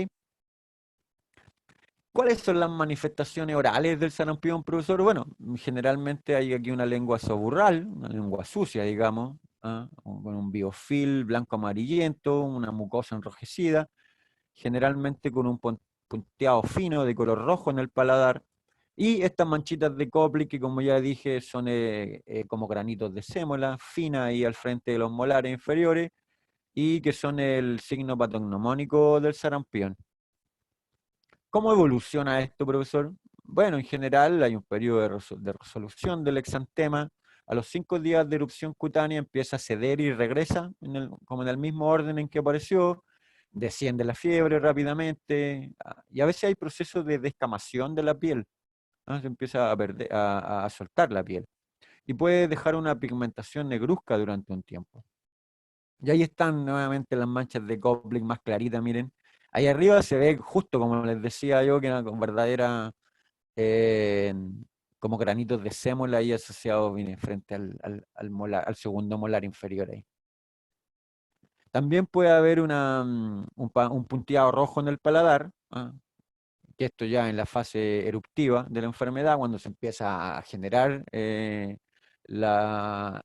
¿Cuáles son las manifestaciones orales del sarampión, profesor? Bueno, generalmente hay aquí una lengua soburral, una lengua sucia, digamos, con un biofil blanco amarillento, una mucosa enrojecida, generalmente con un punteado fino de color rojo en el paladar, y estas manchitas de Koplik que, como ya dije, son como granitos de sémola, finas ahí al frente de los molares inferiores, y que son el signo patognomónico del sarampión. ¿Cómo evoluciona esto, profesor? Bueno, en general hay un periodo de resolución del exantema. A los 5 días de erupción cutánea empieza a ceder y regresa como en el mismo orden en que apareció. Desciende la fiebre rápidamente y a veces hay procesos de descamación de la piel, ¿no? Se empieza a soltar la piel y puede dejar una pigmentación negruzca durante un tiempo. Y ahí están nuevamente las manchas de Koplik más claritas, miren. Ahí arriba se ve justo como les decía yo, que era con verdadera, eh, como granitos de sémola ahí asociados viene frente al segundo molar inferior ahí. También puede haber un punteado rojo en el paladar, que esto ya en la fase eruptiva de la enfermedad, cuando se empieza a generar el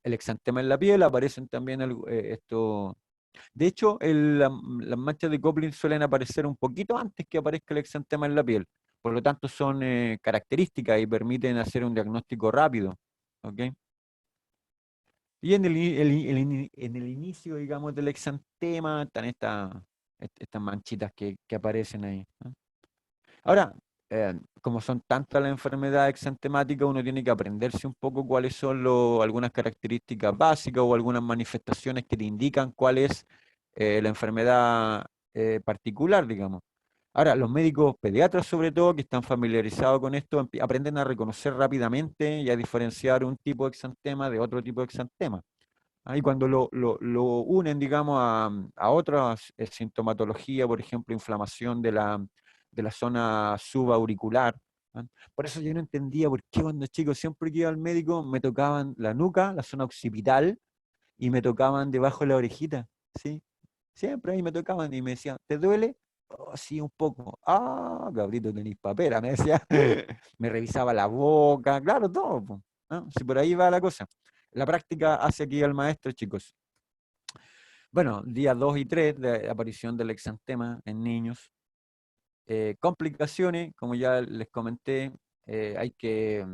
exantema en la piel, aparecen también estos De hecho, las manchas de Kopling suelen aparecer un poquito antes que aparezca el exantema en la piel. Por lo tanto, son características y permiten hacer un diagnóstico rápido. ¿Ok? Y en el inicio, digamos, del exantema están estas manchitas que aparecen ahí, ¿no? Ahora, como son tantas las enfermedades exantemáticas, uno tiene que aprenderse un poco cuáles son algunas características básicas o algunas manifestaciones que te indican cuál es la enfermedad particular, digamos. Ahora, los médicos pediatras, sobre todo, que están familiarizados con esto, aprenden a reconocer rápidamente y a diferenciar un tipo de exantema de otro tipo de exantema. Ahí cuando lo unen, digamos, a otras sintomatología, por ejemplo, inflamación de la zona subauricular. ¿Ah? Por eso yo no entendía por qué cuando chico siempre que iba al médico me tocaban la nuca, la zona occipital, y me tocaban debajo de la orejita, ¿sí? Siempre ahí me tocaban y me decían, ¿te duele? Oh, sí, un poco. Ah, cabrito, tenés papera, me decía. Me revisaba la boca, claro, todo, po, ¿no? Si por ahí va la cosa. La práctica hace aquí al maestro, chicos. Bueno, día 2 y 3 de aparición del exantema en niños. Complicaciones, como ya les comenté, hay que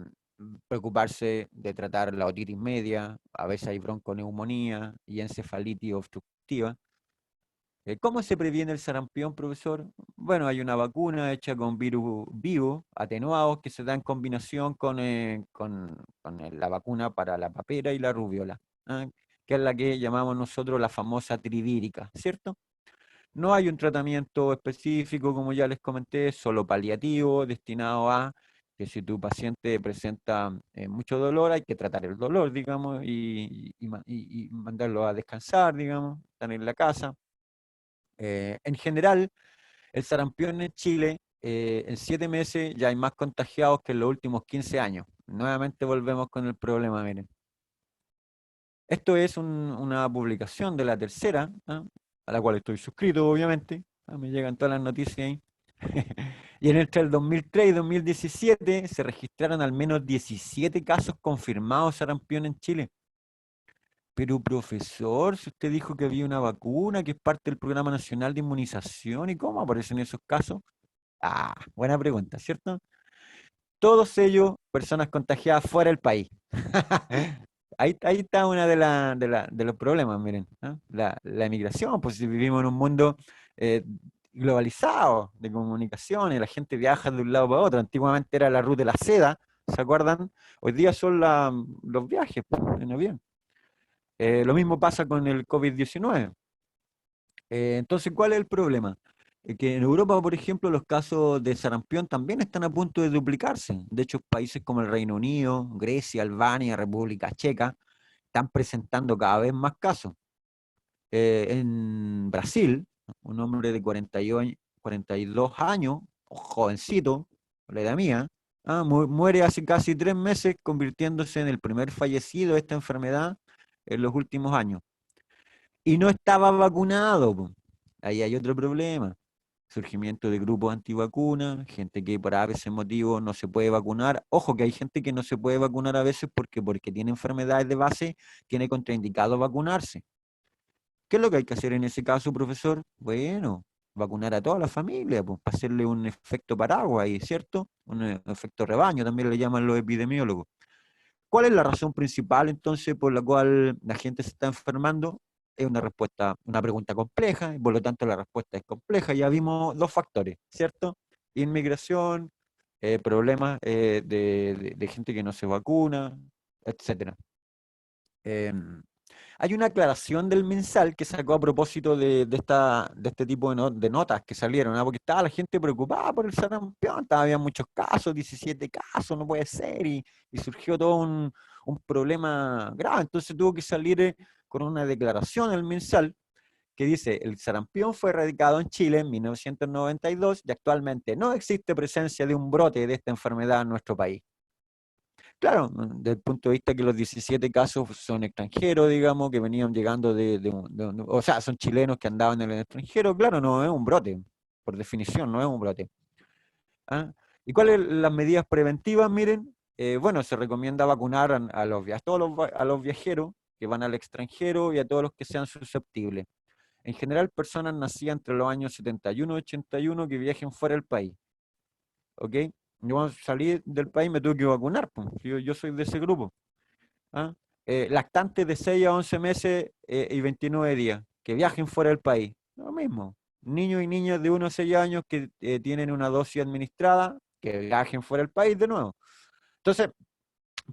preocuparse de tratar la otitis media, a veces hay bronconeumonía y encefalitis obstructiva. ¿Cómo se previene el sarampión, profesor? Bueno, hay una vacuna hecha con virus vivo, atenuados, que se da en combinación con la vacuna para la papera y la rubiola, ¿ah? Que es la que llamamos nosotros la famosa trivírica, ¿cierto? No hay un tratamiento específico, como ya les comenté, solo paliativo, destinado a que si tu paciente presenta mucho dolor, hay que tratar el dolor, digamos, y mandarlo a descansar, digamos, estar en la casa. En general, el sarampión en Chile, en 7 meses ya hay más contagiados que en los últimos 15 años. Nuevamente volvemos con el problema, miren. Esto es una publicación de la tercera, ¿ah? A la cual estoy suscrito, obviamente. ¿Ah? Me llegan todas las noticias ahí. Y entre el 2003 y 2017 se registraron al menos 17 casos confirmados de sarampión en Chile. Pero profesor, si usted dijo que había una vacuna que es parte del Programa Nacional de Inmunización, ¿y cómo aparecen esos casos? Ah, buena pregunta, ¿cierto? Todos ellos, personas contagiadas fuera del país. Ahí está una de los problemas, miren, ¿no? La emigración, pues si vivimos en un mundo eh, globalizado de comunicaciones, la gente viaja de un lado para otro. Antiguamente era la ruta de la seda, ¿se acuerdan? Hoy día son los viajes pues, en avión. Lo mismo pasa con el COVID-19. Entonces, ¿cuál es el problema? Que en Europa, por ejemplo, los casos de sarampión también están a punto de duplicarse. De hecho, países como el Reino Unido, Grecia, Albania, República Checa, están presentando cada vez más casos. En Brasil, un hombre de 42 años, jovencito, la edad mía, muere hace casi 3 meses, convirtiéndose en el primer fallecido de esta enfermedad en los últimos años. Y no estaba vacunado, po. Ahí hay otro problema. Surgimiento de grupos antivacunas, gente que por a veces motivos no se puede vacunar. Ojo que hay gente que no se puede vacunar a veces porque tiene enfermedades de base, tiene contraindicado vacunarse. ¿Qué es lo que hay que hacer en ese caso, profesor? Bueno, vacunar a toda la familia, pues, para hacerle un efecto paraguas ahí, ¿cierto? Un efecto rebaño, también le llaman los epidemiólogos. ¿Cuál es la razón principal entonces por la cual la gente se está enfermando? Es una respuesta, una pregunta compleja, y por lo tanto la respuesta es compleja. Ya vimos dos factores, ¿cierto? Inmigración, problemas de gente que no se vacuna, etcétera. Em, Hay una aclaración del mensal que sacó a propósito de este tipo de notas que salieron, ¿no? Porque estaba la gente preocupada por el sarampión, había muchos casos, 17 casos, no puede ser, y surgió todo un problema grave. Entonces tuvo que salir con una declaración el mensal que dice, el sarampión fue erradicado en Chile en 1992 y actualmente no existe presencia de un brote de esta enfermedad en nuestro país. Claro, desde el punto de vista que los 17 casos son extranjeros, digamos, que venían llegando o sea, son chilenos que andaban en el extranjero, claro, no es un brote, por definición, no es un brote. ¿Ah? ¿Y cuáles son las medidas preventivas? Miren, bueno, se recomienda vacunar a todos a los viajeros que van al extranjero y a todos los que sean susceptibles. en general personas nacidas entre los años 71 y 81 que viajen fuera del país. ¿Ok? Yo cuando salí del país me tuve que vacunar, pues. Yo soy de ese grupo. ¿Ah? Lactantes de 6 a 11 meses y 29 días, que viajen fuera del país. Lo mismo. Niños y niñas de 1 a 6 años que tienen una dosis administrada, que viajen fuera del país de nuevo. Entonces,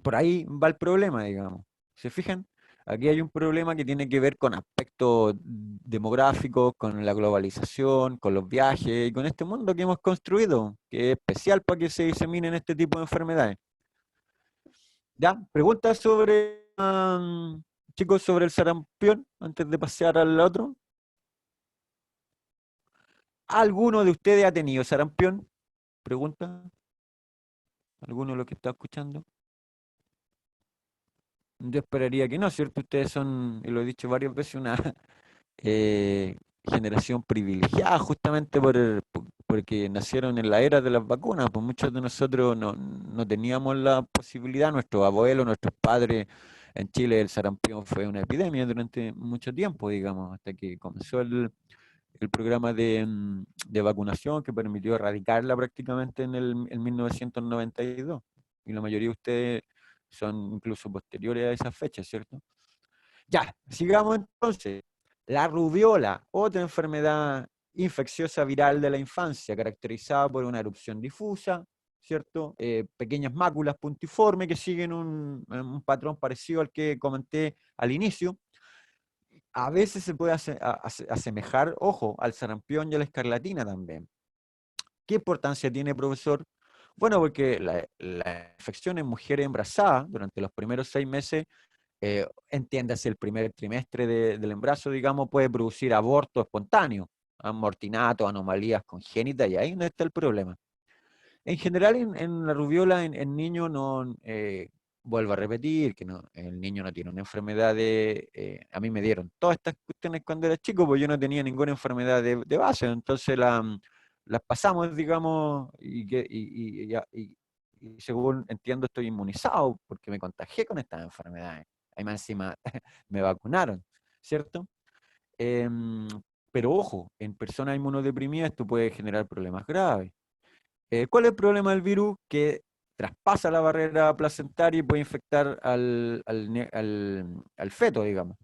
por ahí va el problema, digamos. ¿Se fijan? Aquí hay un problema que tiene que ver con aspectos demográficos, con la globalización, con los viajes y con este mundo que hemos construido, que es especial para que se diseminen este tipo de enfermedades. ¿Ya? Preguntas sobre, chicos, sobre el sarampión, antes de pasar al otro. ¿Alguno de ustedes ha tenido sarampión? Pregunta. ¿Alguno de los que está escuchando? Yo esperaría que no, ¿cierto? Ustedes son, y lo he dicho varias veces, una eh, generación privilegiada justamente porque nacieron en la era de las vacunas. Pues muchos de nosotros no teníamos la posibilidad, nuestros abuelos, nuestros padres. En Chile el sarampión fue una epidemia durante mucho tiempo, digamos, hasta que comenzó el programa de vacunación que permitió erradicarla prácticamente en 1992. Y la mayoría de ustedes son incluso posteriores a esa fecha, ¿cierto? Ya, sigamos entonces. La rubiola, otra enfermedad infecciosa viral de la infancia, caracterizada por una erupción difusa, ¿cierto? Pequeñas máculas puntiformes que siguen un patrón parecido al que comenté al inicio. A veces se puede asemejar, ojo, al sarampión y a la escarlatina también. ¿Qué importancia tiene, profesor? Bueno, porque la infección en mujeres embarazadas durante los primeros 6 meses, entiéndase el primer trimestre del embarazo, digamos, puede producir aborto espontáneo, amortinato, anomalías congénitas, y ahí no está el problema. En general, en la rubiola, en niños, no, vuelvo a repetir, que no, el niño no tiene una enfermedad a mí me dieron todas estas cuestiones cuando era chico, pues yo no tenía ninguna enfermedad de base, entonces las pasamos, digamos, y según entiendo estoy inmunizado, porque me contagié con estas enfermedades. Ahí más encima me vacunaron, ¿cierto? Em, pero ojo, en personas inmunodeprimidas esto puede generar problemas graves. ¿Cuál es el problema del virus? Que traspasa la barrera placentaria y puede infectar al feto, digamos.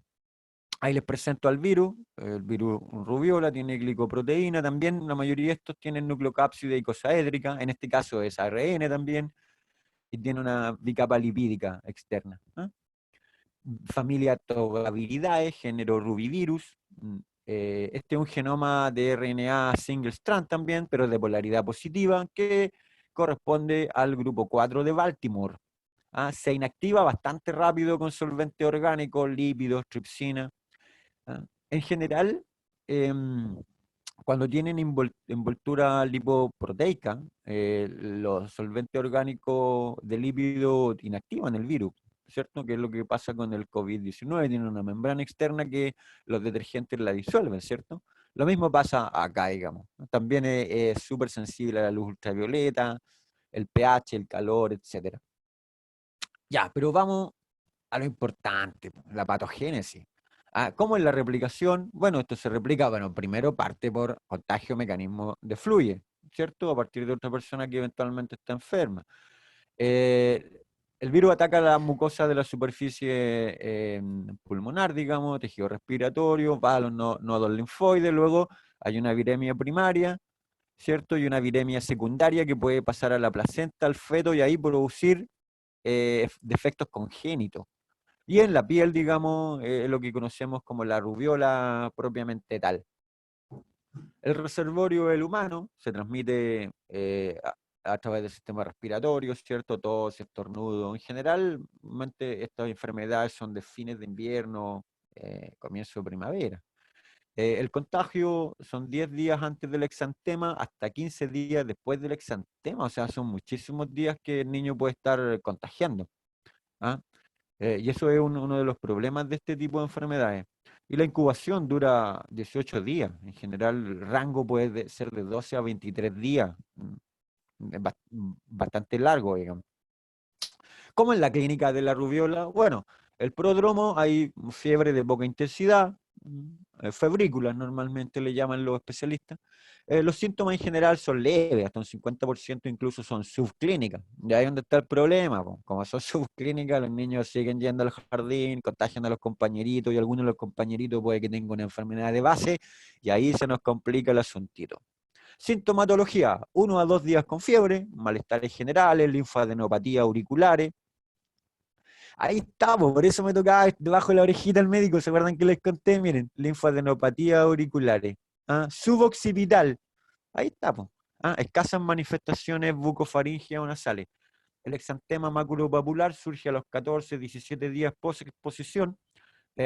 Ahí les presento al virus. El virus rubiola tiene glicoproteína también. La mayoría de estos tienen nucleocápside icosaédrica. En este caso es ARN también. Y tiene una bicapa lipídica externa. Familia Tobacillidea, género Rubivirus. Este es un genoma de RNA single strand también, pero de polaridad positiva, que corresponde al grupo 4 de Baltimore. Se inactiva bastante rápido con solventes orgánicos, lípidos, tripsina. En general, em, cuando tienen envoltura lipoproteica, los solventes orgánicos de lípido inactivan el virus, ¿cierto? Que es lo que pasa con el COVID-19, tiene una membrana externa que los detergentes la disuelven, ¿cierto? Lo mismo pasa acá, digamos. También es súper sensible a la luz ultravioleta, el pH, el calor, etc. Ya, pero vamos a lo importante, la patogénesis. ¿Cómo es la replicación? Bueno, esto se replica, bueno, primero parte por contagio mecanismo de fluye, ¿cierto? A partir de otra persona que eventualmente está enferma. El virus ataca la mucosa de la superficie pulmonar, digamos, tejido respiratorio, va a los nodos linfoides, luego hay una viremia primaria, ¿cierto? Y una viremia secundaria que puede pasar a la placenta, al feto, y ahí producir defectos congénitos. Y en la piel, digamos, lo que conocemos como la rubiola propiamente tal. El reservorio del humano se transmite a través del sistema respiratorio, ¿cierto? Tos, estornudo. En general, estas enfermedades son de fines de invierno, comienzo de primavera. El contagio son 10 días antes del exantema hasta 15 días después del exantema, o sea, son muchísimos días que el niño puede estar contagiando. ¿Ah? Y eso es uno de los problemas de este tipo de enfermedades. Y la incubación dura 18 días. En general, el rango puede ser de 12 a 23 días. Es bastante largo, digamos. ¿Cómo es la clínica de la rubiola? Bueno, el prodromo hay fiebre de poca intensidad, febrículas normalmente le llaman los especialistas. Los síntomas en general son leves, hasta un 50% incluso son subclínicas. Y ahí es donde está el problema, po. Como son subclínicas, los niños siguen yendo al jardín, contagian a los compañeritos y algunos de los compañeritos puede que tengan una enfermedad de base y ahí se nos complica el asuntito. Sintomatología, 1 a 2 días con fiebre, malestares generales, linfadenopatía auriculares. Ahí está, po, por eso me tocaba debajo de la orejita el médico, ¿se acuerdan que les conté? Miren, linfadenopatía auriculares. Suboccipital, ahí está, po. Escasas manifestaciones bucofaringeas o nasales. El exantema maculopapular surge a los 14, 17 días post-exposición.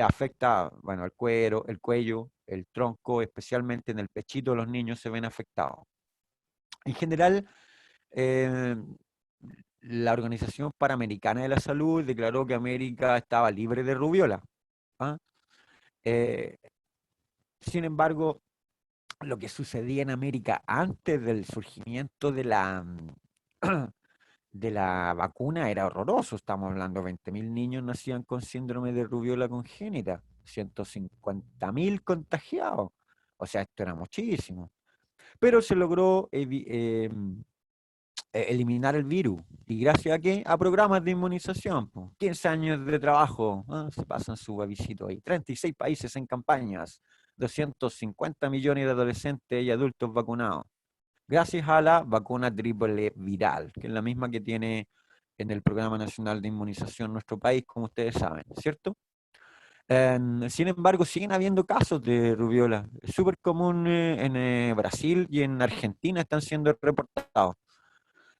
Afecta, bueno, el cuello, el tronco, especialmente en el pechito los niños se ven afectados. En general, eh, la Organización Panamericana de la Salud declaró que América estaba libre de rubiola. ¿Ah? Eh, Sin embargo, lo que sucedía en América antes del surgimiento de la vacuna era horroroso. Estamos hablando de 20.000 niños nacían con síndrome de rubiola congénita, 150.000 contagiados. O sea, esto era muchísimo. Pero se logró eliminar el virus. ¿Y gracias a qué? A programas de inmunización. 15 años de trabajo, se pasan su babicito ahí. 36 países en campañas, 250 millones de adolescentes y adultos vacunados. Gracias a la vacuna triple viral, que es la misma que tiene en el Programa Nacional de Inmunización nuestro país, como ustedes saben, ¿cierto? Sin embargo, siguen habiendo casos de rubiola. Es súper común en Brasil y en Argentina están siendo reportados.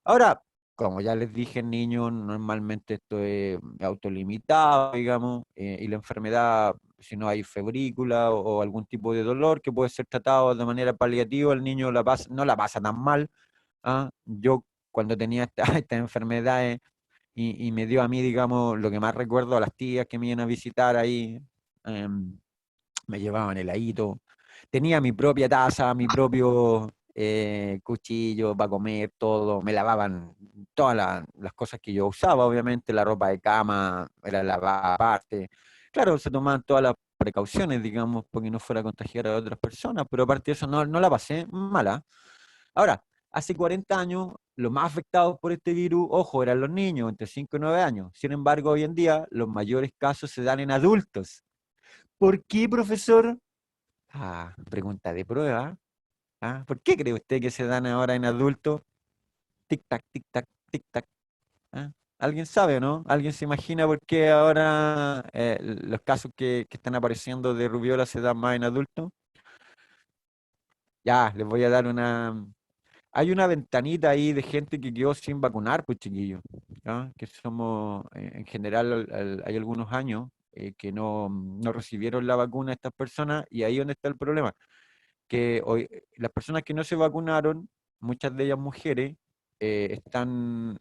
Ahora, como ya les dije, en niños normalmente esto es autolimitado, digamos, y la enfermedad, si no hay febrícula o algún tipo de dolor que puede ser tratado de manera paliativa, el niño no la pasa tan mal. Yo cuando tenía estas enfermedades y me dio a mí, digamos, lo que más recuerdo a las tías que me iban a visitar ahí, me llevaban heladito, tenía mi propia taza, mi propio cuchillo para comer, todo, me lavaban todas las cosas que yo usaba, obviamente la ropa de cama era lavada aparte. Claro, se tomaban todas las precauciones, digamos, porque no fuera a contagiar a otras personas, pero aparte de eso no la pasé mala. Ahora, hace 40 años, los más afectados por este virus, ojo, eran los niños, entre 5 y 9 años. Sin embargo, hoy en día, los mayores casos se dan en adultos. ¿Por qué, profesor? Pregunta de prueba. ¿Por qué cree usted que se dan ahora en adultos? Tic-tac, tic-tac, tic-tac. ¿Ah? ¿Alguien sabe o no? ¿Alguien se imagina por qué ahora los casos que están apareciendo de rubiola se dan más en adultos? Ya, les voy a dar una... Hay una ventanita ahí de gente que quedó sin vacunar, pues chiquillos. ¿Ya? Que somos, en general, hay algunos años que no recibieron la vacuna estas personas y ahí es donde está el problema. Que hoy, las personas que no se vacunaron, muchas de ellas mujeres, están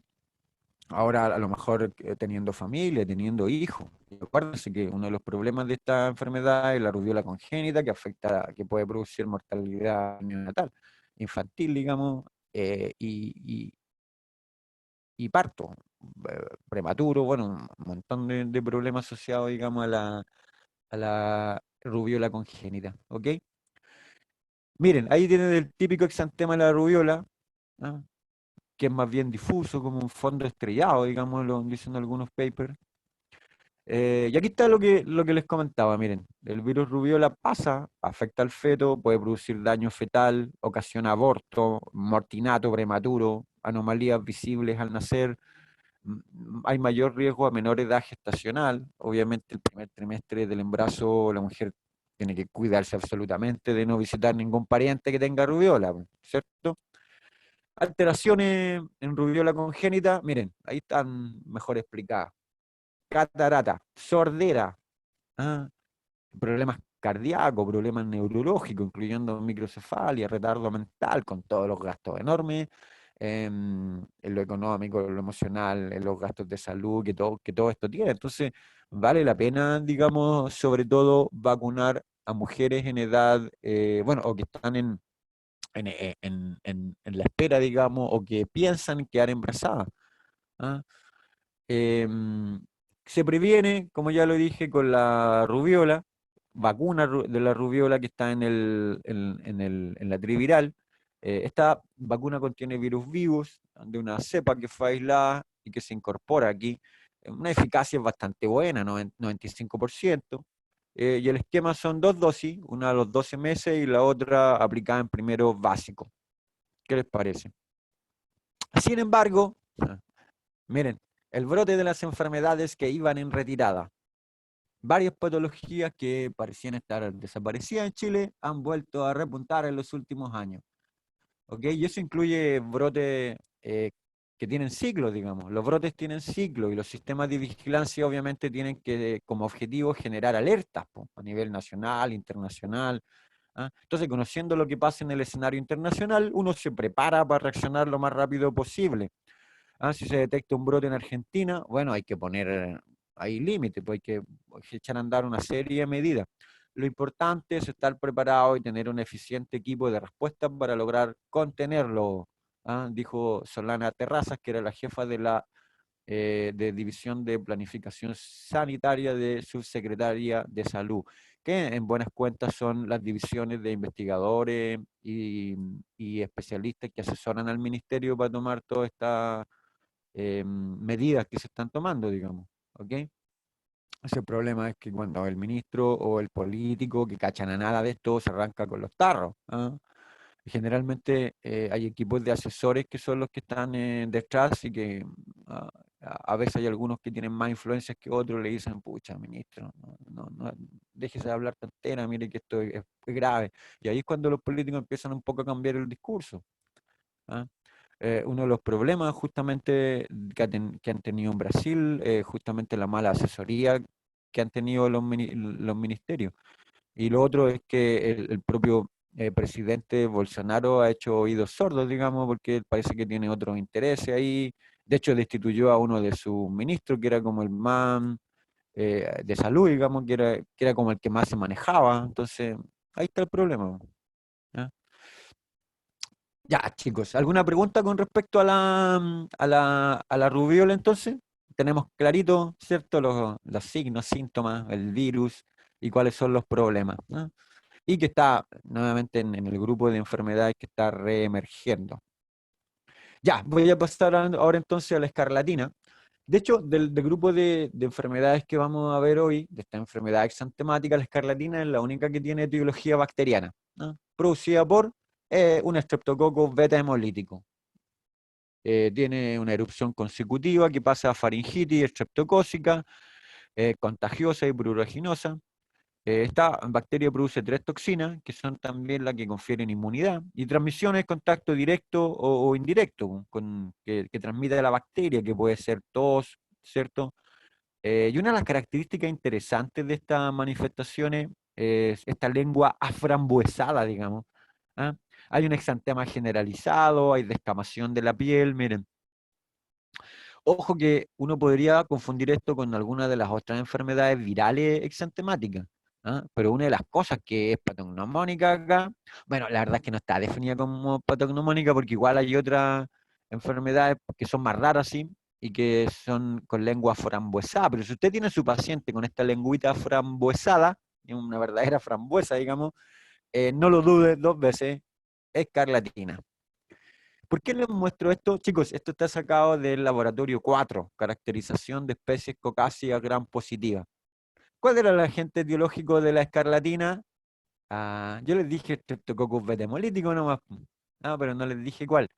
ahora a lo mejor teniendo familia, teniendo hijos. Y acuérdense que uno de los problemas de esta enfermedad es la rubiola congénita, que afecta, que puede producir mortalidad neonatal, infantil, digamos, y parto prematuro, bueno, un montón de problemas asociados, digamos, a la rubiola congénita, ¿ok? Miren, ahí tienen el típico exantema de la rubiola, ¿ah? Que es más bien difuso, como un fondo estrellado, digamos, lo dicen algunos papers. Y aquí está lo que les comentaba, miren, el virus rubiola pasa, afecta al feto, puede producir daño fetal, ocasiona aborto, mortinato prematuro, anomalías visibles al nacer, hay mayor riesgo a menor edad gestacional, obviamente el primer trimestre del embarazo la mujer tiene que cuidarse absolutamente de no visitar ningún pariente que tenga rubiola, ¿cierto? Alteraciones en rubiola congénita, miren, ahí están mejor explicadas. Catarata, sordera, ¿ah? Problemas cardíacos, problemas neurológicos, incluyendo microcefalia, retardo mental, con todos los gastos enormes, en lo económico, en lo emocional, en los gastos de salud que todo esto tiene. Entonces, vale la pena, digamos, sobre todo vacunar a mujeres en edad, bueno, o que están en la espera, digamos, o que piensan quedar embarazadas. ¿Ah? Em, Se previene, como ya lo dije, con la rubiola, vacuna de la rubiola que está en la triviral. Esta vacuna contiene virus vivos de una cepa que fue aislada y que se incorpora aquí. Una eficacia bastante buena, 95%. Y el esquema son 2 dosis, una a los 12 meses y la otra aplicada en primero básico. ¿Qué les parece? Sin embargo, miren, el brote de las enfermedades que iban en retirada. Varias patologías que parecían estar desaparecidas en Chile han vuelto a repuntar en los últimos años. ¿Ok? Y eso incluye brotes que tienen ciclos, digamos. Los brotes tienen ciclos y los sistemas de vigilancia obviamente tienen que, como objetivo, generar alertas a nivel nacional, internacional. ¿Ah? Entonces, conociendo lo que pasa en el escenario internacional, uno se prepara para reaccionar lo más rápido posible. Si se detecta un brote en Argentina, bueno, hay que poner ahí límite, pues hay que echar a andar una serie de medidas. Lo importante es estar preparado y tener un eficiente equipo de respuesta para lograr contenerlo, dijo Solana Terrazas, que era la jefa de la de División de Planificación Sanitaria de Subsecretaría de Salud, que en buenas cuentas son las divisiones de investigadores y especialistas que asesoran al ministerio para tomar todas estas medidas que se están tomando, digamos. ¿Ok? Ese problema es que cuando el ministro o el político que cachan a nada de esto se arranca con los tarros. Generalmente hay equipos de asesores que son los que están detrás y que ah, a veces hay algunos que tienen más influencias que otros, le dicen, pucha, ministro, déjese de hablar tontera, mire que esto es grave. Y ahí es cuando los políticos empiezan un poco a cambiar el discurso. ¿Ah? Uno de los problemas justamente que han tenido en Brasil, justamente la mala asesoría que han tenido los ministerios. Y lo otro es que el propio presidente Bolsonaro ha hecho oídos sordos, digamos, porque él parece que tiene otros intereses ahí. De hecho, destituyó a uno de sus ministros, que era como el más de salud, digamos, que era como el que más se manejaba. Entonces, ahí está el problema. ¿Ya? Ya, chicos, ¿alguna pregunta con respecto a la rubiola entonces? Tenemos clarito, ¿cierto? Los signos, síntomas, el virus y cuáles son los problemas, ¿no? Y que está nuevamente en el grupo de enfermedades que está reemergiendo. Ya, voy a pasar ahora entonces a la escarlatina. De hecho, del grupo de enfermedades que vamos a ver hoy, de esta enfermedad exantemática, la escarlatina es la única que tiene etiología bacteriana, ¿no? Producida por un estreptococo beta hemolítico. Tiene una erupción consecutiva que pasa a faringitis estreptocócica, contagiosa y pruriginosa. Esta bacteria produce 3 toxinas, que son también las que confieren inmunidad, y transmisión es contacto directo o indirecto, que transmite la bacteria, que puede ser tos, ¿cierto? Y una de las características interesantes de estas manifestaciones es esta lengua aframbuesada, digamos. ¿Ah? Hay un exantema generalizado, hay descamación de la piel, miren. Ojo que uno podría confundir esto con alguna de las otras enfermedades virales exantemáticas. Pero una de las cosas que es patognomónica acá, bueno, la verdad es que no está definida como patognomónica porque igual hay otras enfermedades que son más raras, sí, y que son con lengua frambuesada. Pero si usted tiene a su paciente con esta lengüita frambuesada, una verdadera frambuesa, digamos, no lo dude 2 veces, escarlatina. ¿Por qué les muestro esto? Chicos, esto está sacado del laboratorio 4, caracterización de especies cocáceas gram positiva. ¿Cuál era el agente etiológico de la escarlatina? Yo les dije Streptococcus beta-hemolítico nomás. Pero no les dije cuál.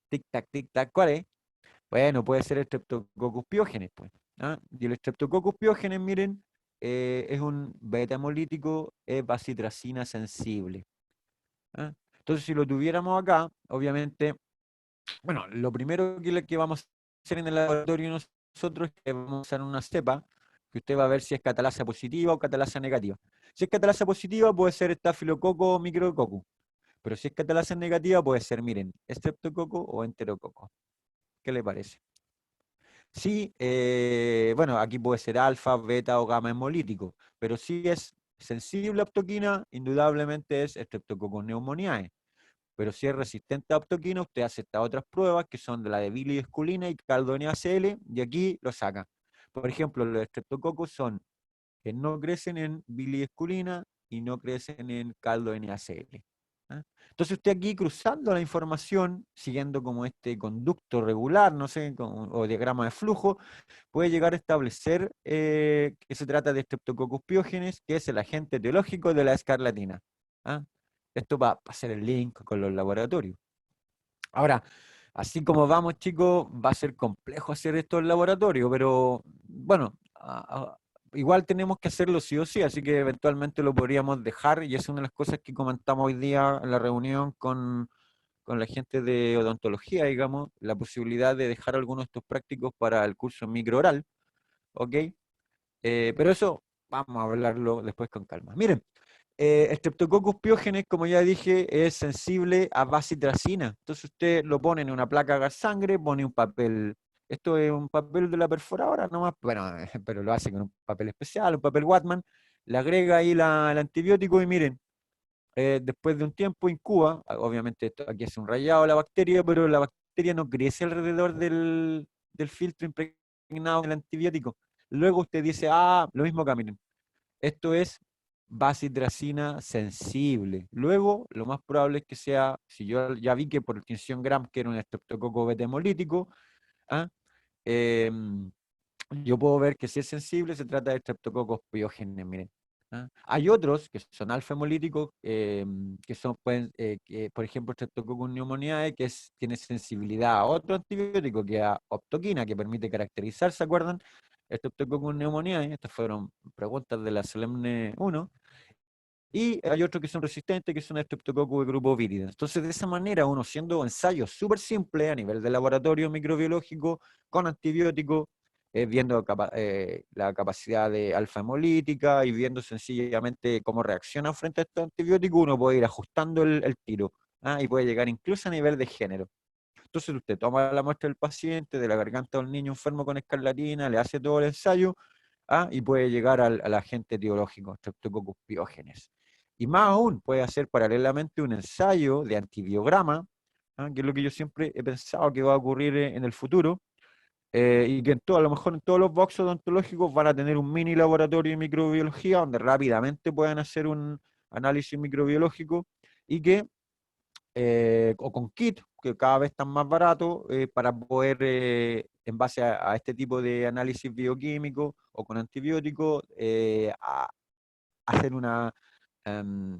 Tic tac, ¿cuál es? Bueno, puede ser el Streptococcus piógenes, pues. Y el Streptococcus piógenes, miren, es un beta-hemolítico, es bacitracina sensible. Entonces, si lo tuviéramos acá, obviamente, bueno, lo primero que vamos a hacer en el laboratorio nosotros es que vamos a usar una cepa que usted va a ver si es catalasa positiva o catalasa negativa. Si es catalasa positiva puede ser estafilococo o micrococo, pero si es catalasa negativa puede ser, miren, estreptococo o enterococo. ¿Qué le parece? Sí, bueno, aquí puede ser alfa, beta o gamma hemolítico, pero si es sensible a aptoquina, indudablemente es Streptococcus pneumoniae. Pero si es resistente a aptoquina, usted hace estas otras pruebas que son de la de Billy Esculina y Caldoni ACL, y aquí lo saca. Por ejemplo, los estreptococos son no crecen en biliesculina y no crecen en caldo NaCl. ¿Ah? Entonces usted aquí cruzando la información, siguiendo como este conducto regular, no sé, o diagrama de flujo, puede llegar a establecer que se trata de Streptococcus pyogenes, que es el agente etiológico de la escarlatina. ¿Ah? Esto va a hacer el link con los laboratorios. Ahora, así como vamos, chicos, va a ser complejo hacer esto en laboratorio, pero bueno, igual tenemos que hacerlo sí o sí, así que eventualmente lo podríamos dejar, y es una de las cosas que comentamos hoy día en la reunión con la gente de odontología, digamos, la posibilidad de dejar algunos de estos prácticos para el curso microoral, ¿ok? Pero eso vamos a hablarlo después con calma. Miren, Streptococcus pyogenes, como ya dije, es sensible a bacitracina. Entonces usted lo pone en una placa de sangre, pone un papel, esto es un papel de la perforadora nomás, bueno, pero lo hace con un papel especial, un papel Watman, le agrega ahí el antibiótico y miren, después de un tiempo incuba, obviamente esto, aquí hace un rayado la bacteria, pero la bacteria no crece alrededor del filtro impregnado del antibiótico. Luego usted dice, ah, lo mismo acá, miren, esto es bacitracina sensible. Luego, lo más probable es que sea, si yo ya vi que por tinción Gram, que era un estreptococo beta hemolítico, ¿ah? Em, yo puedo ver que si es sensible se trata de estreptococos piógenes, miren. ¿Ah? Hay otros que son alfa hemolíticos, que son, pueden, que, por ejemplo, Streptococcus pneumoniae, que tiene sensibilidad a otro antibiótico, que es a optoquina, que permite caracterizar, ¿se acuerdan? Streptococcus pneumoniae, estas fueron preguntas de la Solemne 1, y hay otros que son resistentes, que son estreptococcus de grupo vírida. Entonces, de esa manera, uno haciendo ensayos súper simples a nivel de laboratorio microbiológico, con antibióticos, viendo la capacidad de alfa hemolítica y viendo sencillamente cómo reacciona frente a estos antibióticos, uno puede ir ajustando el tiro, ¿ah? Y puede llegar incluso a nivel de género. Entonces usted toma la muestra del paciente, de la garganta del niño enfermo con escarlatina, le hace todo el ensayo, ¿ah? Y puede llegar al agente etiológico, Streptococcus pyogenes. Y más aún, puede hacer paralelamente un ensayo de antibiograma, ¿ah? Que es lo que yo siempre he pensado que va a ocurrir en el futuro, y que a lo mejor en todos los boxes odontológicos van a tener un mini laboratorio de microbiología donde rápidamente puedan hacer un análisis microbiológico y que o con kit, que cada vez están más baratos, para poder, en base a este tipo de análisis bioquímico o con antibióticos, hacer um,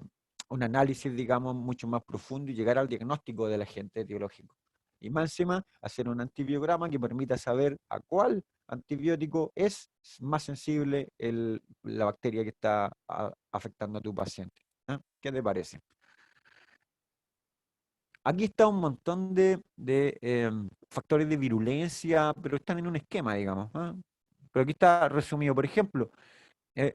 un análisis, digamos, mucho más profundo y llegar al diagnóstico del agente etiológico. Y más encima, hacer un antibiograma que permita saber a cuál antibiótico es más sensible la bacteria que está afectando a tu paciente. ¿Eh? ¿Qué te parece? Aquí está un montón de factores de virulencia, pero están en un esquema, digamos. ¿Ah? Pero aquí está resumido. Por ejemplo, los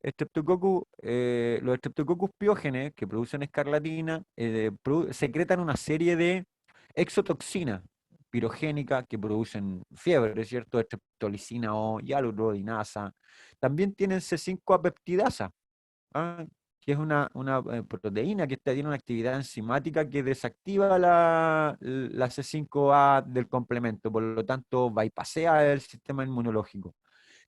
Streptococcus piógenes que producen escarlatina secretan una serie de exotoxinas pirogénicas que producen fiebre, ¿cierto? Streptolicina O, hialuronidasa. También tienen C5-apeptidasa, ¿ah? Que es una proteína que tiene una actividad enzimática que desactiva la C5A del complemento, por lo tanto bypassea el sistema inmunológico.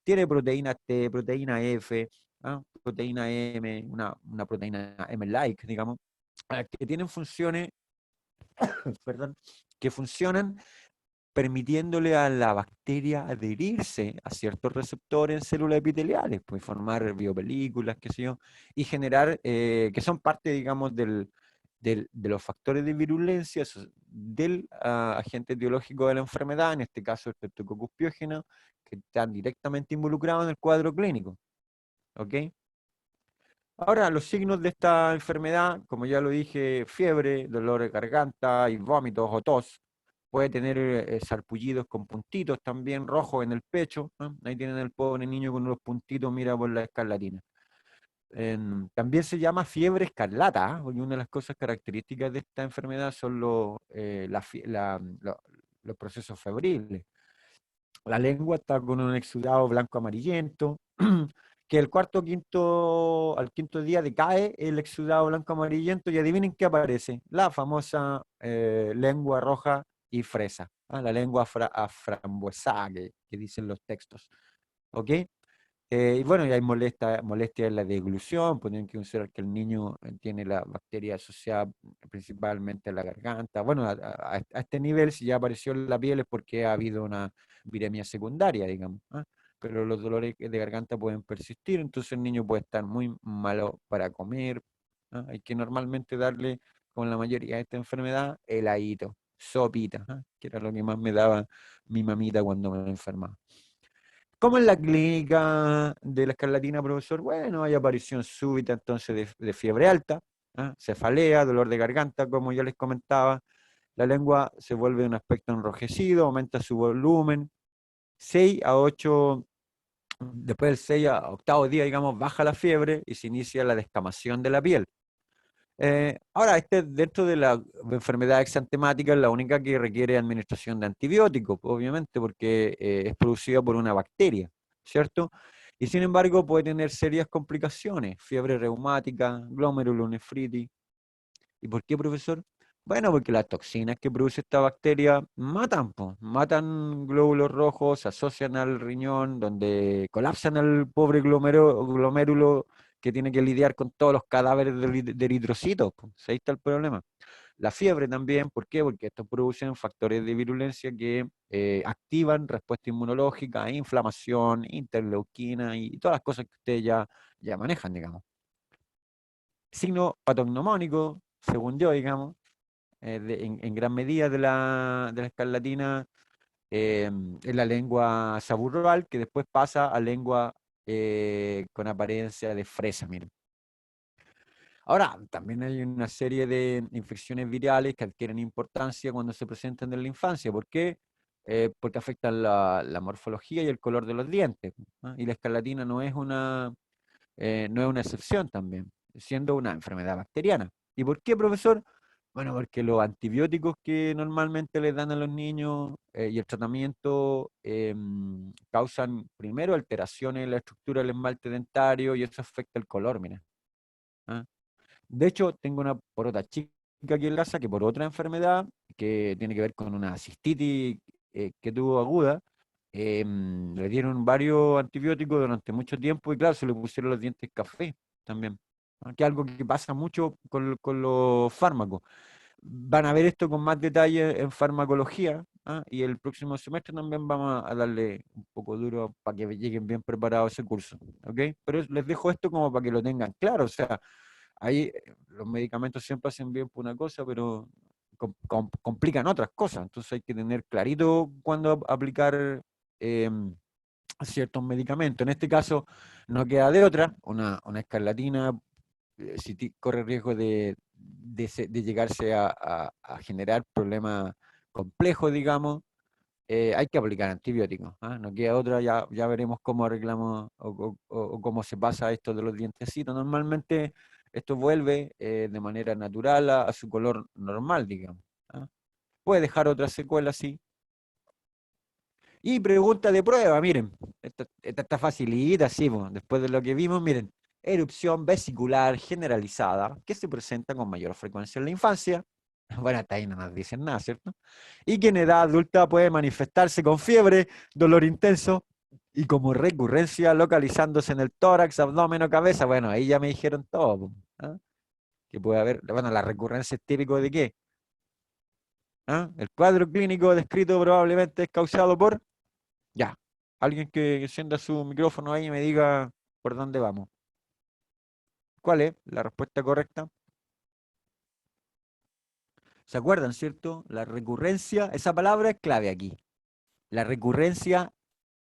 Tiene proteína T, proteína F, ¿ah? Proteína M, una proteína M-like, digamos, que tienen funciones, perdón, que funcionan permitiéndole a la bacteria adherirse a ciertos receptores en células epiteliales, pues formar biopelículas, qué sé yo, y generar, que son parte, digamos, de los factores de virulencia del agente etiológico de la enfermedad, en este caso el Streptococcus pyogenes, que están directamente involucrados en el cuadro clínico. ¿Ok? Ahora, los signos de esta enfermedad, como ya lo dije, fiebre, dolor de garganta y vómitos o tos. Puede tener sarpullidos con puntitos también rojos en el pecho, ¿no? Ahí tienen el pobre niño con unos puntitos, mira por la escarlatina. También se llama fiebre escarlata, porque una de las cosas características de esta enfermedad son los procesos febriles. La lengua está con un exudado blanco amarillento, que al quinto día decae el exudado blanco amarillento y adivinen qué aparece, la famosa lengua roja y fresa, ¿ah? La lengua aframbuesada que dicen los textos, ¿ok? Y bueno, y hay molestia en la deglución, pues tienen que considerar que el niño tiene la bacteria asociada principalmente a la garganta. Bueno, a este nivel, si ya apareció en la piel es porque ha habido una viremia secundaria, digamos. ¿Ah? Pero los dolores de garganta pueden persistir, entonces el niño puede estar muy malo para comer. ¿Ah? Hay que normalmente darle, con la mayoría de esta enfermedad, heladito, sopita, ¿ah? Que era lo que más me daba mi mamita cuando me enfermaba. ¿Cómo en la clínica de la escarlatina, profesor? Bueno, hay aparición súbita entonces de fiebre alta, ¿ah? Cefalea, dolor de garganta, como ya les comentaba. La lengua se vuelve un aspecto enrojecido, aumenta su volumen. 6 a 8, después del 6 a octavo día, digamos, baja la fiebre y se inicia la descamación de la piel. Ahora, dentro de la enfermedad exantemática es la única que requiere administración de antibióticos, obviamente, porque es producida por una bacteria, ¿cierto? Y sin embargo puede tener serias complicaciones, fiebre reumática, glomerulonefritis. ¿Y por qué, profesor? Bueno, porque las toxinas que produce esta bacteria matan, po, matan glóbulos rojos, se asocian al riñón, donde colapsan al pobre glomérulo que tiene que lidiar con todos los cadáveres de eritrocitos. Po. Ahí está el problema. La fiebre también, ¿por qué? Porque estos producen factores de virulencia que activan respuesta inmunológica, inflamación, interleuquina y todas las cosas que ustedes ya manejan, digamos. Signo patognomónico, según yo, digamos, en gran medida de la escarlatina en la lengua saburral, que después pasa a lengua con apariencia de fresa, miren. Ahora, también hay una serie de infecciones virales que adquieren importancia cuando se presentan en la infancia. ¿Por qué? Porque afectan la morfología y el color de los dientes. ¿Ah? Y la escarlatina no es una excepción también, siendo una enfermedad bacteriana. ¿Y por qué, profesor? Bueno, porque los antibióticos que normalmente les dan a los niños y el tratamiento causan primero alteraciones en la estructura del esmalte dentario y eso afecta el color, mira. ¿Ah? De hecho, tengo una porota chica aquí en casa que por otra enfermedad que tiene que ver con una cistitis que tuvo aguda, le dieron varios antibióticos durante mucho tiempo y claro, se le pusieron los dientes café también, ¿no? Que es algo que pasa mucho con los fármacos. Van a ver esto con más detalle en farmacología, ¿ah? Y el próximo semestre también vamos a darle un poco duro para que lleguen bien preparados a ese curso, ¿ok? Pero les dejo esto como para que lo tengan claro, o sea, ahí los medicamentos siempre hacen bien por una cosa, pero complican otras cosas. Entonces hay que tener clarito cuándo aplicar ciertos medicamentos. En este caso, no queda de otra. Una escarlatina si corre riesgo de llegarse a generar problemas complejos, digamos. Hay que aplicar antibióticos. ¿Ah? No queda otra, ya veremos cómo arreglamos o cómo se pasa esto de los dientecitos. Normalmente esto vuelve de manera natural a su color normal, digamos. ¿Ah? Puede dejar otra secuela, sí. Y pregunta de prueba, miren, esta está facilita, sí, po, después de lo que vimos, miren, erupción vesicular generalizada que se presenta con mayor frecuencia en la infancia. Bueno, hasta ahí no nos dicen nada, ¿cierto? Y que en edad adulta puede manifestarse con fiebre, dolor intenso y como recurrencia localizándose en el tórax, abdomen o cabeza. Bueno, ahí ya me dijeron todo. Po, ¿ah? Que puede haber, bueno, la recurrencia es típico de qué. ¿Ah? El cuadro clínico descrito probablemente es causado por, ya, alguien que encienda su micrófono ahí y me diga por dónde vamos. ¿Cuál es la respuesta correcta? ¿Se acuerdan, cierto? La recurrencia, esa palabra es clave aquí. La recurrencia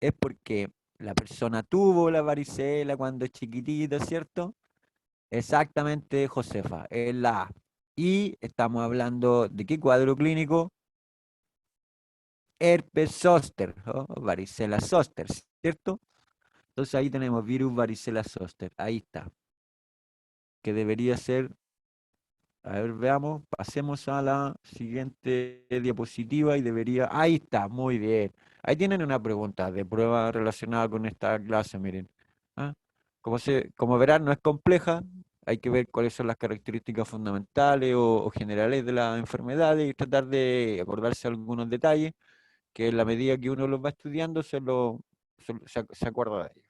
es porque la persona tuvo la varicela cuando es chiquitita, ¿cierto? Exactamente, Josefa, es la A. Y estamos hablando de qué cuadro clínico? Herpes zóster, ¿no? Varicela zóster, ¿cierto? Entonces ahí tenemos virus varicela zóster, ahí está, que debería ser, a ver, veamos, pasemos a la siguiente diapositiva y debería, ahí está, muy bien. Ahí tienen una pregunta de prueba relacionada con esta clase, miren. ¿Ah? Como verán, no es compleja, hay que ver cuáles son las características fundamentales o generales de la enfermedad y tratar de acordarse algunos detalles que en la medida que uno los va estudiando se acuerda de ellos.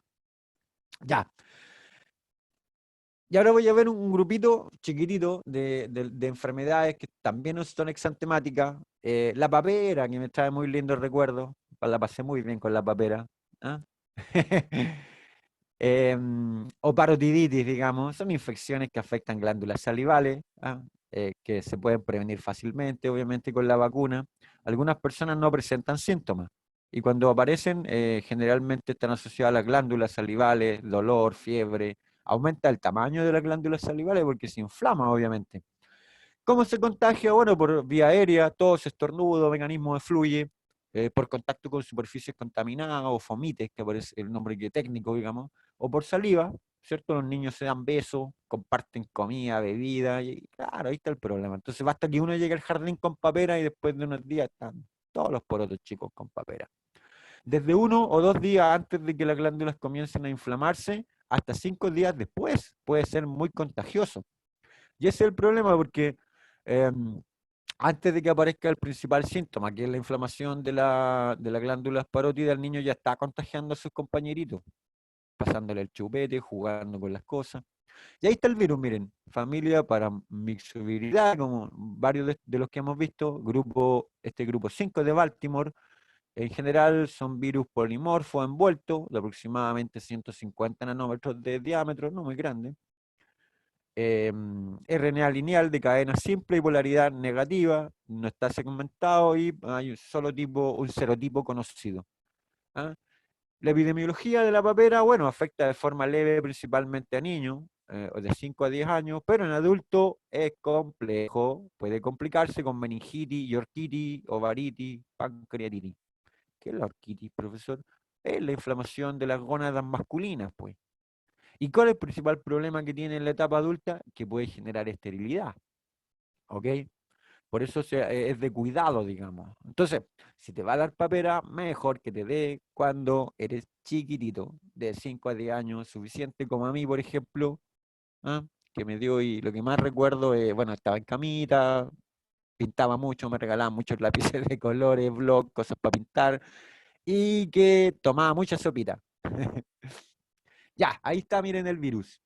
Ya. Y ahora voy a ver un grupito chiquitito de enfermedades que también no son exantemáticas. La papera, que me trae muy lindos recuerdos. La pasé muy bien con la papera. ¿Ah? O parotiditis, digamos, son infecciones que afectan glándulas salivales, ¿ah? Que se pueden prevenir fácilmente, obviamente, con la vacuna. Algunas personas no presentan síntomas y cuando aparecen, generalmente están asociadas a las glándulas salivales, dolor, fiebre, aumenta el tamaño de las glándulas salivales porque se inflama, obviamente. ¿Cómo se contagia? Bueno, por vía aérea, tos, estornudo, mecanismo de fluye, por contacto con superficies contaminadas o fomites, que aparece el nombre que técnico, digamos, o por saliva, ¿cierto? Los niños se dan besos, comparten comida, bebida, y claro, ahí está el problema. Entonces basta que uno llegue al jardín con papera y después de unos días están todos los porotos chicos con papera. Desde 1 o 2 días antes de que las glándulas comiencen a inflamarse, hasta 5 días después puede ser muy contagioso. Y ese es el problema porque eh, antes de que aparezca el principal síntoma, que es la inflamación de las glándulas parótidas, el niño ya está contagiando a sus compañeritos, pasándole el chupete, jugando con las cosas. Y ahí está el virus, miren, familia para mixoviridad, como varios de los que hemos visto, este grupo 5 de Baltimore. En general son virus polimorfos envueltos, de aproximadamente 150 nanómetros de diámetro, no muy grande. RNA lineal de cadena simple y polaridad negativa, no está segmentado y hay un serotipo conocido. ¿Ah? La epidemiología de la papera, bueno, afecta de forma leve principalmente a niños, de 5 a 10 años, pero en adultos es complejo, puede complicarse con meningitis, orquitis, ovaritis, pancreatitis. ¿Qué es la orquitis, profesor? Es la inflamación de las gónadas masculinas, pues. ¿Y cuál es el principal problema que tiene en la etapa adulta? Que puede generar esterilidad, ¿ok? Por eso es de cuidado, digamos. Entonces, si te va a dar papera, mejor que te dé cuando eres chiquitito, de 5 a 10 años, suficiente como a mí, por ejemplo, ¿ah? Que me dio y lo que más recuerdo es, bueno, estaba en camita, pintaba mucho, me regalaban muchos lápices de colores, blogs, cosas para pintar, y que tomaba mucha sopita. Ya, ahí está, miren el virus.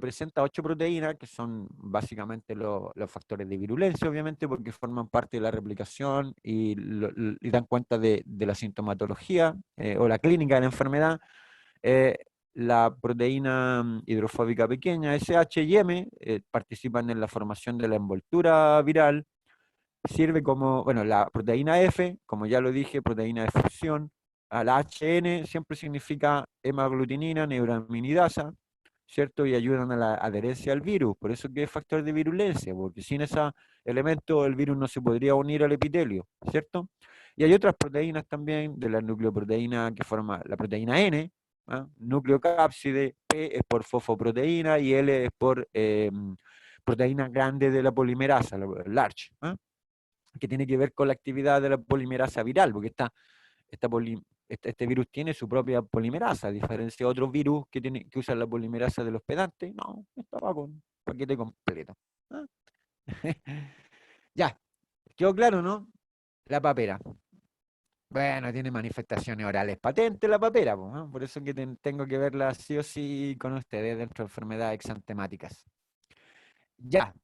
Presenta 8 proteínas, que son básicamente los factores de virulencia, obviamente, porque forman parte de la replicación y dan cuenta de la sintomatología o la clínica de la enfermedad. Eh, la proteína hidrofóbica pequeña, SH y M, participan en la formación de la envoltura viral. Sirve como, bueno, la proteína F, como ya lo dije, proteína de fusión. A la HN siempre significa hemaglutinina, neuraminidasa, ¿cierto? Y ayudan a la adherencia al virus. Por eso que es factor de virulencia, porque sin ese elemento el virus no se podría unir al epitelio, ¿cierto? Y hay otras proteínas también de la nucleoproteína que forma la proteína N, ¿ah? Nucleocápside, P es por fosfoproteína y L es por proteína grande de la polimerasa, la large, ¿ah? Que tiene que ver con la actividad de la polimerasa viral, porque este virus tiene su propia polimerasa, a diferencia de otros virus que usan la polimerasa del hospedante. No, estaba con paquete completo. ¿Ah? Ya, quedó claro, ¿no? La papera. Bueno, tiene manifestaciones orales patentes la papera, ¿no? Por eso que tengo que verla sí o sí con ustedes dentro de enfermedades exantemáticas. Ya,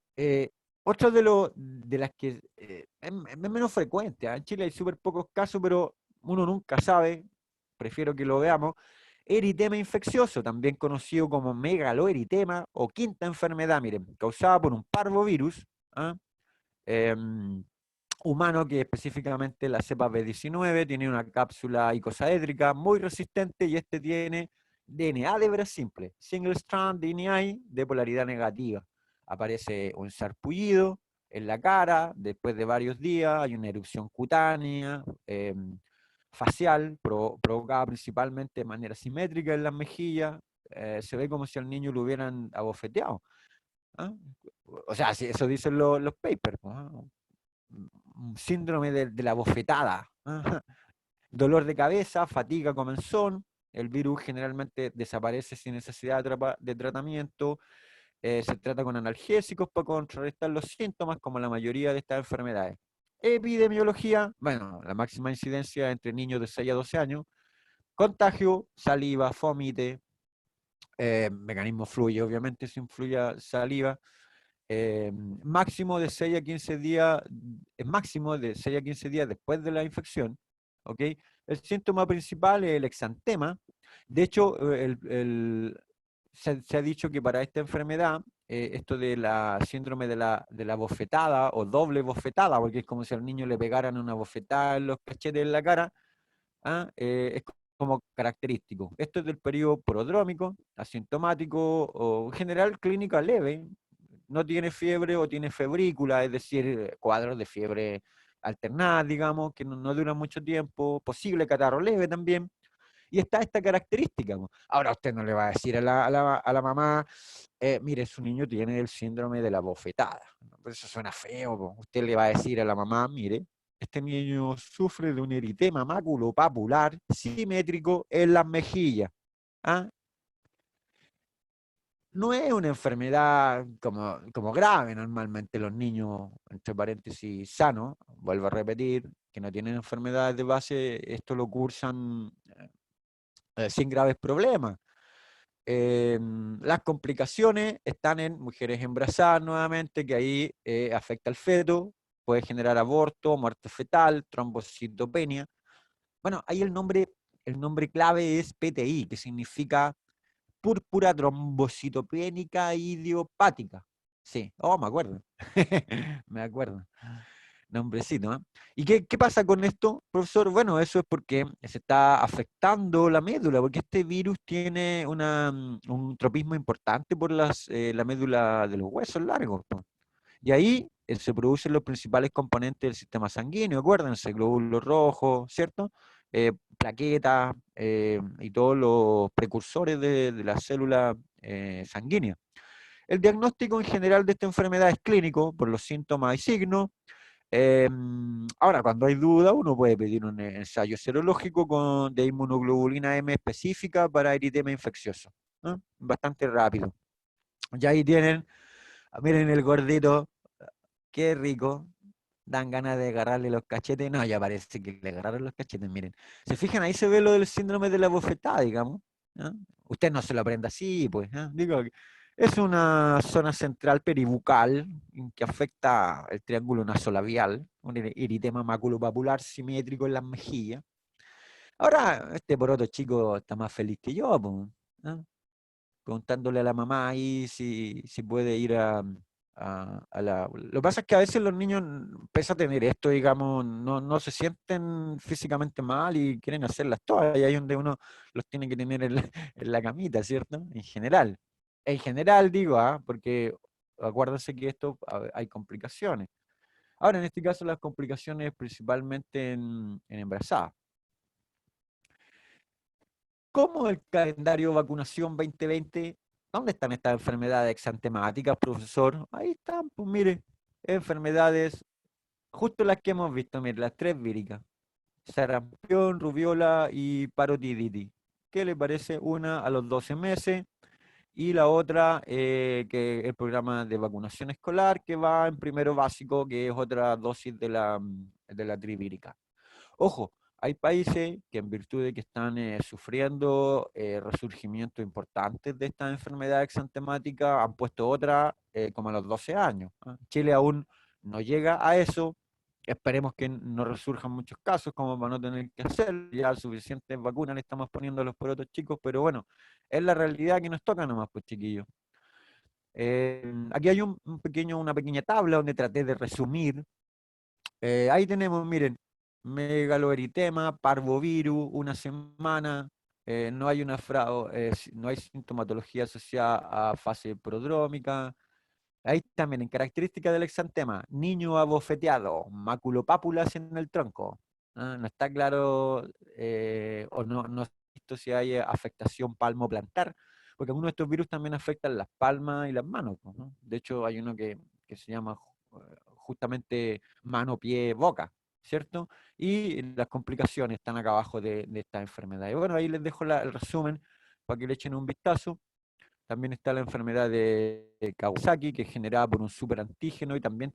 otra de las que es menos frecuente, ¿ah? En Chile hay súper pocos casos, pero uno nunca sabe, prefiero que lo veamos. Eritema infeccioso, también conocido como megaloeritema o quinta enfermedad, miren, causada por un parvovirus, ¿ah? Em, humano, que específicamente la cepa B19 tiene una cápsula icosaédrica muy resistente y este tiene DNA de hebra simple, single strand DNA de polaridad negativa. Aparece un sarpullido en la cara, después de varios días hay una erupción cutánea, facial, provocada principalmente de manera simétrica en las mejillas, se ve como si al niño lo hubieran abofeteado. ¿Ah? O sea, eso dicen los papers. ¿No? Síndrome de la bofetada, ¿ah? Dolor de cabeza, fatiga comenzón, el virus generalmente desaparece sin necesidad de tratamiento, se trata con analgésicos para contrarrestar los síntomas, como la mayoría de estas enfermedades. Epidemiología, bueno, la máxima incidencia entre niños de 6 a 12 años, contagio, saliva, fomite, mecanismo fluye, obviamente, sin fluya saliva. Máximo de 6 a 15 días, máximo de 6 a 15 días después de la infección, ¿ok? El síntoma principal es el exantema. De hecho, se ha dicho que para esta enfermedad, esto de la síndrome de la bofetada o doble bofetada, porque es como si al niño le pegaran una bofetada en los cachetes en la cara, ¿ah? Es como característico. Esto es del periodo prodrómico, asintomático o en general clínica leve. No tiene fiebre o tiene febrícula, es decir, cuadros de fiebre alternada, digamos, que no duran mucho tiempo, posible catarro leve también. Y está esta característica. Ahora usted no le va a decir a la mamá, mire, su niño tiene el síndrome de la bofetada. Pues eso suena feo. Usted le va a decir a la mamá, mire, este niño sufre de un eritema maculopapular simétrico en las mejillas. ¿Ah? No es una enfermedad como grave, normalmente los niños, entre paréntesis, sanos, vuelvo a repetir, que no tienen enfermedades de base, esto lo cursan sin graves problemas. Las complicaciones están en mujeres embarazadas nuevamente, que ahí afecta al feto, puede generar aborto, muerte fetal, trombocitopenia. Bueno, ahí el nombre clave es PTI, que significa púrpura trombocitopénica idiopática. Sí, oh, me acuerdo. Me acuerdo. Nombrecito, ¿eh? ¿Y qué pasa con esto, profesor? Bueno, eso es porque se está afectando la médula, porque este virus tiene un tropismo importante por la médula de los huesos largos, ¿no? Y ahí se producen los principales componentes del sistema sanguíneo, acuérdense, glóbulos rojos, ¿cierto? Plaquetas y todos los precursores de la célula sanguínea. El diagnóstico en general de esta enfermedad es clínico, por los síntomas y signos. Ahora, cuando hay duda, uno puede pedir un ensayo serológico de inmunoglobulina M específica para eritema infeccioso, ¿no? Bastante rápido. Ya ahí tienen, miren el gordito, qué rico, dan ganas de agarrarle los cachetes. No, ya parece que le agarraron los cachetes, miren. Se fijan, ahí se ve lo del síndrome de la bofetada, digamos, ¿no? Usted no se lo aprenda así, pues, ¿no? Digo, es una zona central peribucal que afecta el triángulo nasolabial, un eritema maculopapular simétrico en las mejillas. Ahora, este poroto chico está más feliz que yo, pues, ¿no? Preguntándole a la mamá ahí si puede ir a la... Lo que pasa es que a veces los niños, pese a tener esto, digamos, no se sienten físicamente mal y quieren hacerlas todas, y ahí donde uno los tiene que tener en la camita, ¿cierto? En general. En general digo, porque acuérdense que esto hay complicaciones. Ahora, en este caso, las complicaciones principalmente en embarazadas. ¿Cómo el calendario vacunación 2020? ¿Dónde están estas enfermedades exantemáticas, profesor? Ahí están, pues mire, enfermedades, justo las que hemos visto, mire, las tres víricas, sarampión, rubiola y parotiditis. ¿Qué le parece? Una a los 12 meses y la otra, que el programa de vacunación escolar, que va en primero básico, que es otra dosis de la trivírica. Ojo, hay países que en virtud de que están sufriendo resurgimientos importantes de esta enfermedad exantemática han puesto otra como a los 12 años. ¿Ah? Chile aún no llega a eso. Esperemos que no resurjan muchos casos como para no tener que hacer. Ya suficientes vacunas le estamos poniendo a los porotos chicos, pero bueno, es la realidad que nos toca nomás, pues chiquillos. Aquí hay una pequeña tabla donde traté de resumir. Ahí tenemos, miren, megaloeritema, parvovirus, una semana, no hay no hay sintomatología asociada a fase prodrómica. Ahí también, en características del exantema, niño abofeteado, maculopápulas en el tronco. ¿Ah? No está claro, o no he visto si hay afectación palmoplantar, porque algunos de estos virus también afectan las palmas y las manos, ¿no? De hecho, hay uno que se llama justamente mano, pie, boca, ¿cierto? Y las complicaciones están acá abajo de esta enfermedad. Y bueno, ahí les dejo el resumen para que le echen un vistazo. También está la enfermedad de Kawasaki, que es generada por un superantígeno y también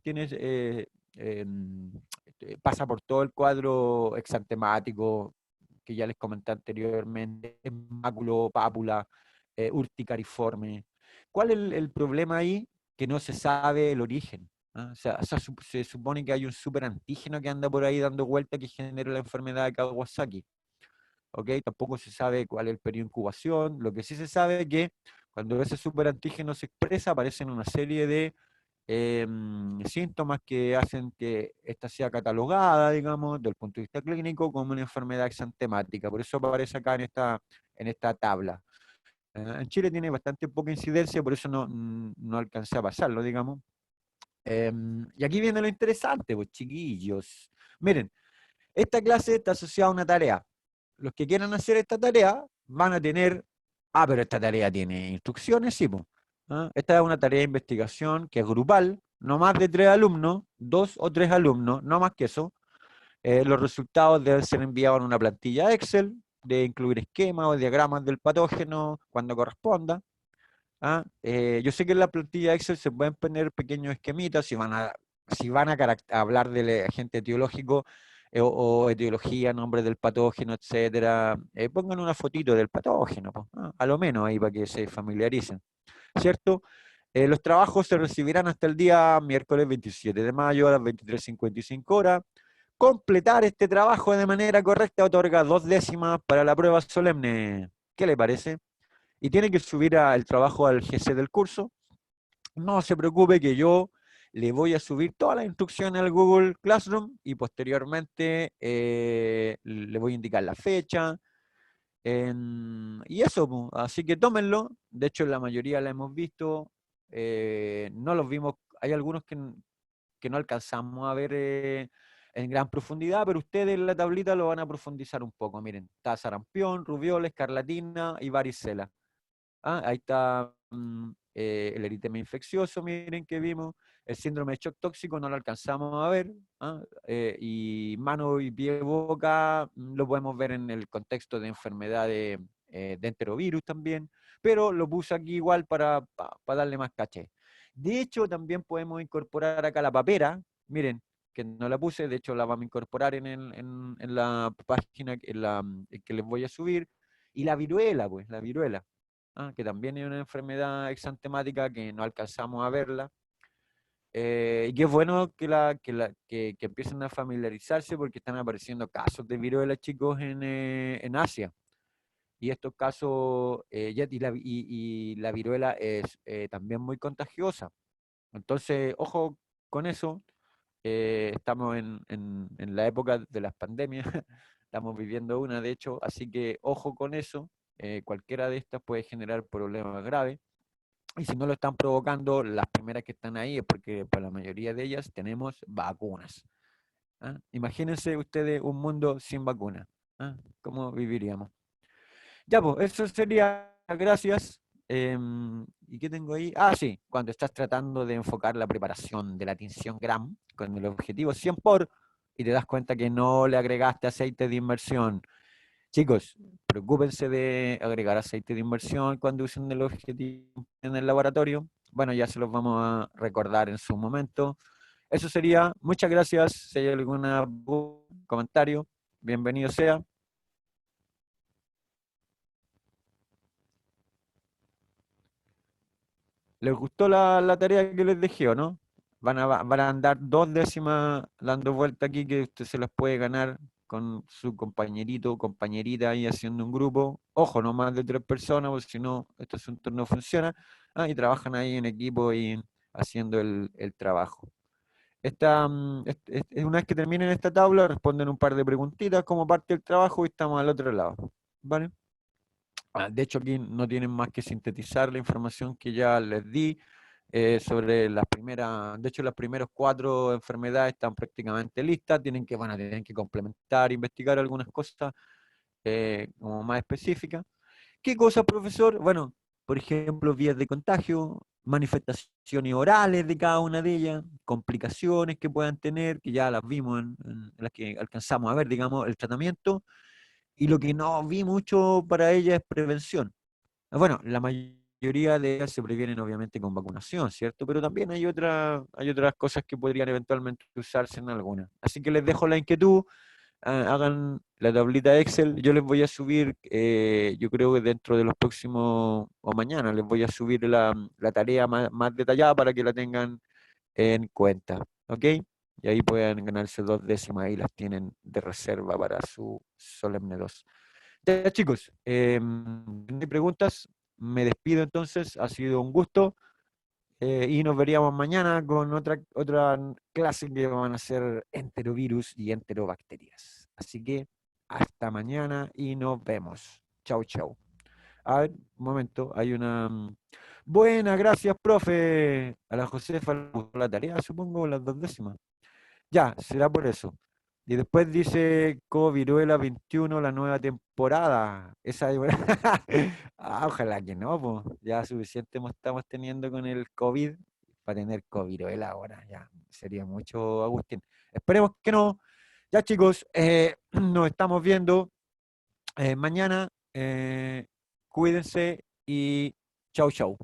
pasa por todo el cuadro exantemático que ya les comenté anteriormente, máculo, pápula, urticariforme. ¿Cuál es el problema ahí? Que no se sabe el origen. ¿Ah? O sea, se supone que hay un superantígeno que anda por ahí dando vuelta que genera la enfermedad de Kawasaki. ¿Ok? Tampoco se sabe cuál es el periodo de incubación. Lo que sí se sabe es que cuando ese superantígeno se expresa, aparecen una serie de síntomas que hacen que esta sea catalogada, digamos, desde el punto de vista clínico, como una enfermedad exantemática. Por eso aparece acá en esta tabla. En Chile tiene bastante poca incidencia, por eso no alcancé a pasarlo, digamos. Y aquí viene lo interesante, pues chiquillos. Miren, esta clase está asociada a una tarea. Los que quieran hacer esta tarea van a tener, pero esta tarea tiene instrucciones, sí, pues. ¿Ah? Esta es una tarea de investigación que es grupal, no más de 3 alumnos, 2 o 3 alumnos, no más que eso. Los resultados deben ser enviados en una plantilla Excel, de incluir esquemas o diagramas del patógeno cuando corresponda. ¿Ah? Yo sé que en la plantilla Excel se pueden poner pequeños esquemitas si van a hablar del agente etiológico o etiología, nombre del patógeno, etcétera. Pongan una fotito del patógeno, pues, a lo menos ahí para que se familiaricen, ¿cierto? Los trabajos se recibirán hasta el día miércoles 27 de mayo a las 23:55 horas. Completar este trabajo de manera correcta otorga 2 décimas para la prueba solemne. ¿Qué le parece? Y tiene que subir el trabajo al GC del curso. No se preocupe que yo le voy a subir todas las instrucciones al Google Classroom y posteriormente le voy a indicar la fecha. Y eso, así que tómenlo. De hecho, la mayoría la hemos visto. No los vimos. Hay algunos que no alcanzamos a ver en gran profundidad, pero ustedes en la tablita lo van a profundizar un poco. Miren, está sarampión, rubiola, escarlatina y varicela. Ahí está el eritema infeccioso, miren que vimos. El síndrome de shock tóxico no lo alcanzamos a ver. Y mano y pie boca lo podemos ver en el contexto de enfermedades de enterovirus también, pero lo puse aquí igual para darle más caché. De hecho, también podemos incorporar acá la papera, miren, que no la puse, de hecho la vamos a incorporar en la página que les voy a subir, y la viruela, pues, la viruela. Que también es una enfermedad exantemática que no alcanzamos a verla. Y que es bueno que empiecen a familiarizarse porque están apareciendo casos de viruela, chicos, en Asia. Y estos casos, y la viruela es también muy contagiosa. Entonces, ojo con eso. Estamos en la época de las pandemias, estamos viviendo una, de hecho, así que ojo con eso. Cualquiera de estas puede generar problemas graves. Y si no lo están provocando, las primeras que están ahí es porque para la mayoría de ellas tenemos vacunas. Imagínense ustedes un mundo sin vacunas. ¿Cómo viviríamos? Ya, pues, eso sería. Gracias. ¿Y qué tengo ahí? Sí, cuando estás tratando de enfocar la preparación de la tinción Gram con el objetivo 100 por y te das cuenta que no le agregaste aceite de inmersión. Chicos, preocúpense de agregar aceite de inmersión cuando usen el objetivo en el laboratorio. Bueno, ya se los vamos a recordar en su momento. Eso sería. Muchas gracias. Si hay algún comentario, bienvenido sea. ¿Les gustó la tarea que les dejé o no? Van a andar 2 décimas dando vuelta aquí que usted se las puede ganar con su compañerito o compañerita ahí haciendo un grupo. Ojo, no más de 3 personas, porque si no, este asunto no funciona. Y trabajan ahí en equipo y haciendo el trabajo. Una vez que terminen esta tabla, responden un par de preguntitas como parte del trabajo y estamos al otro lado. ¿Vale? De hecho, aquí no tienen más que sintetizar la información que ya les di sobre las primeras. De hecho, las primeras 4 enfermedades están prácticamente listas. Tienen que complementar, investigar algunas cosas como más específicas. ¿Qué cosas, profesor? Bueno, por ejemplo, vías de contagio, manifestaciones orales de cada una de ellas, complicaciones que puedan tener, que ya las vimos en las que alcanzamos a ver, digamos, el tratamiento. Y lo que no vi mucho para ella es prevención. Bueno, la mayoría de ellas se previenen obviamente con vacunación, ¿cierto? Pero también hay otras cosas que podrían eventualmente usarse en algunas. Así que les dejo la inquietud. hagan la tablita Excel. Yo les voy a subir, yo creo que dentro de los próximos, o mañana, les voy a subir la tarea más detallada para que la tengan en cuenta, ¿ok? Y ahí pueden ganarse 2 décimas y las tienen de reserva para su Solemne 2. Ya, chicos, no hay preguntas. Me despido entonces. Ha sido un gusto. Y nos veríamos mañana con otra clase que van a ser enterovirus y enterobacterias. Así que hasta mañana y nos vemos. Chau, chau. A ver, un momento, hay una... Buena, gracias, profe. A la Josefa le gustó la tarea, supongo, las 2 décimas. Ya, será por eso. Y después dice Coviruela 21, la nueva temporada. Esa ojalá que no, pues. Ya suficiente estamos teniendo con el COVID para tener Coviruela ahora. Ya, sería mucho, Agustín. Esperemos que no. Ya, chicos, nos estamos viendo mañana. Cuídense y chau, chau.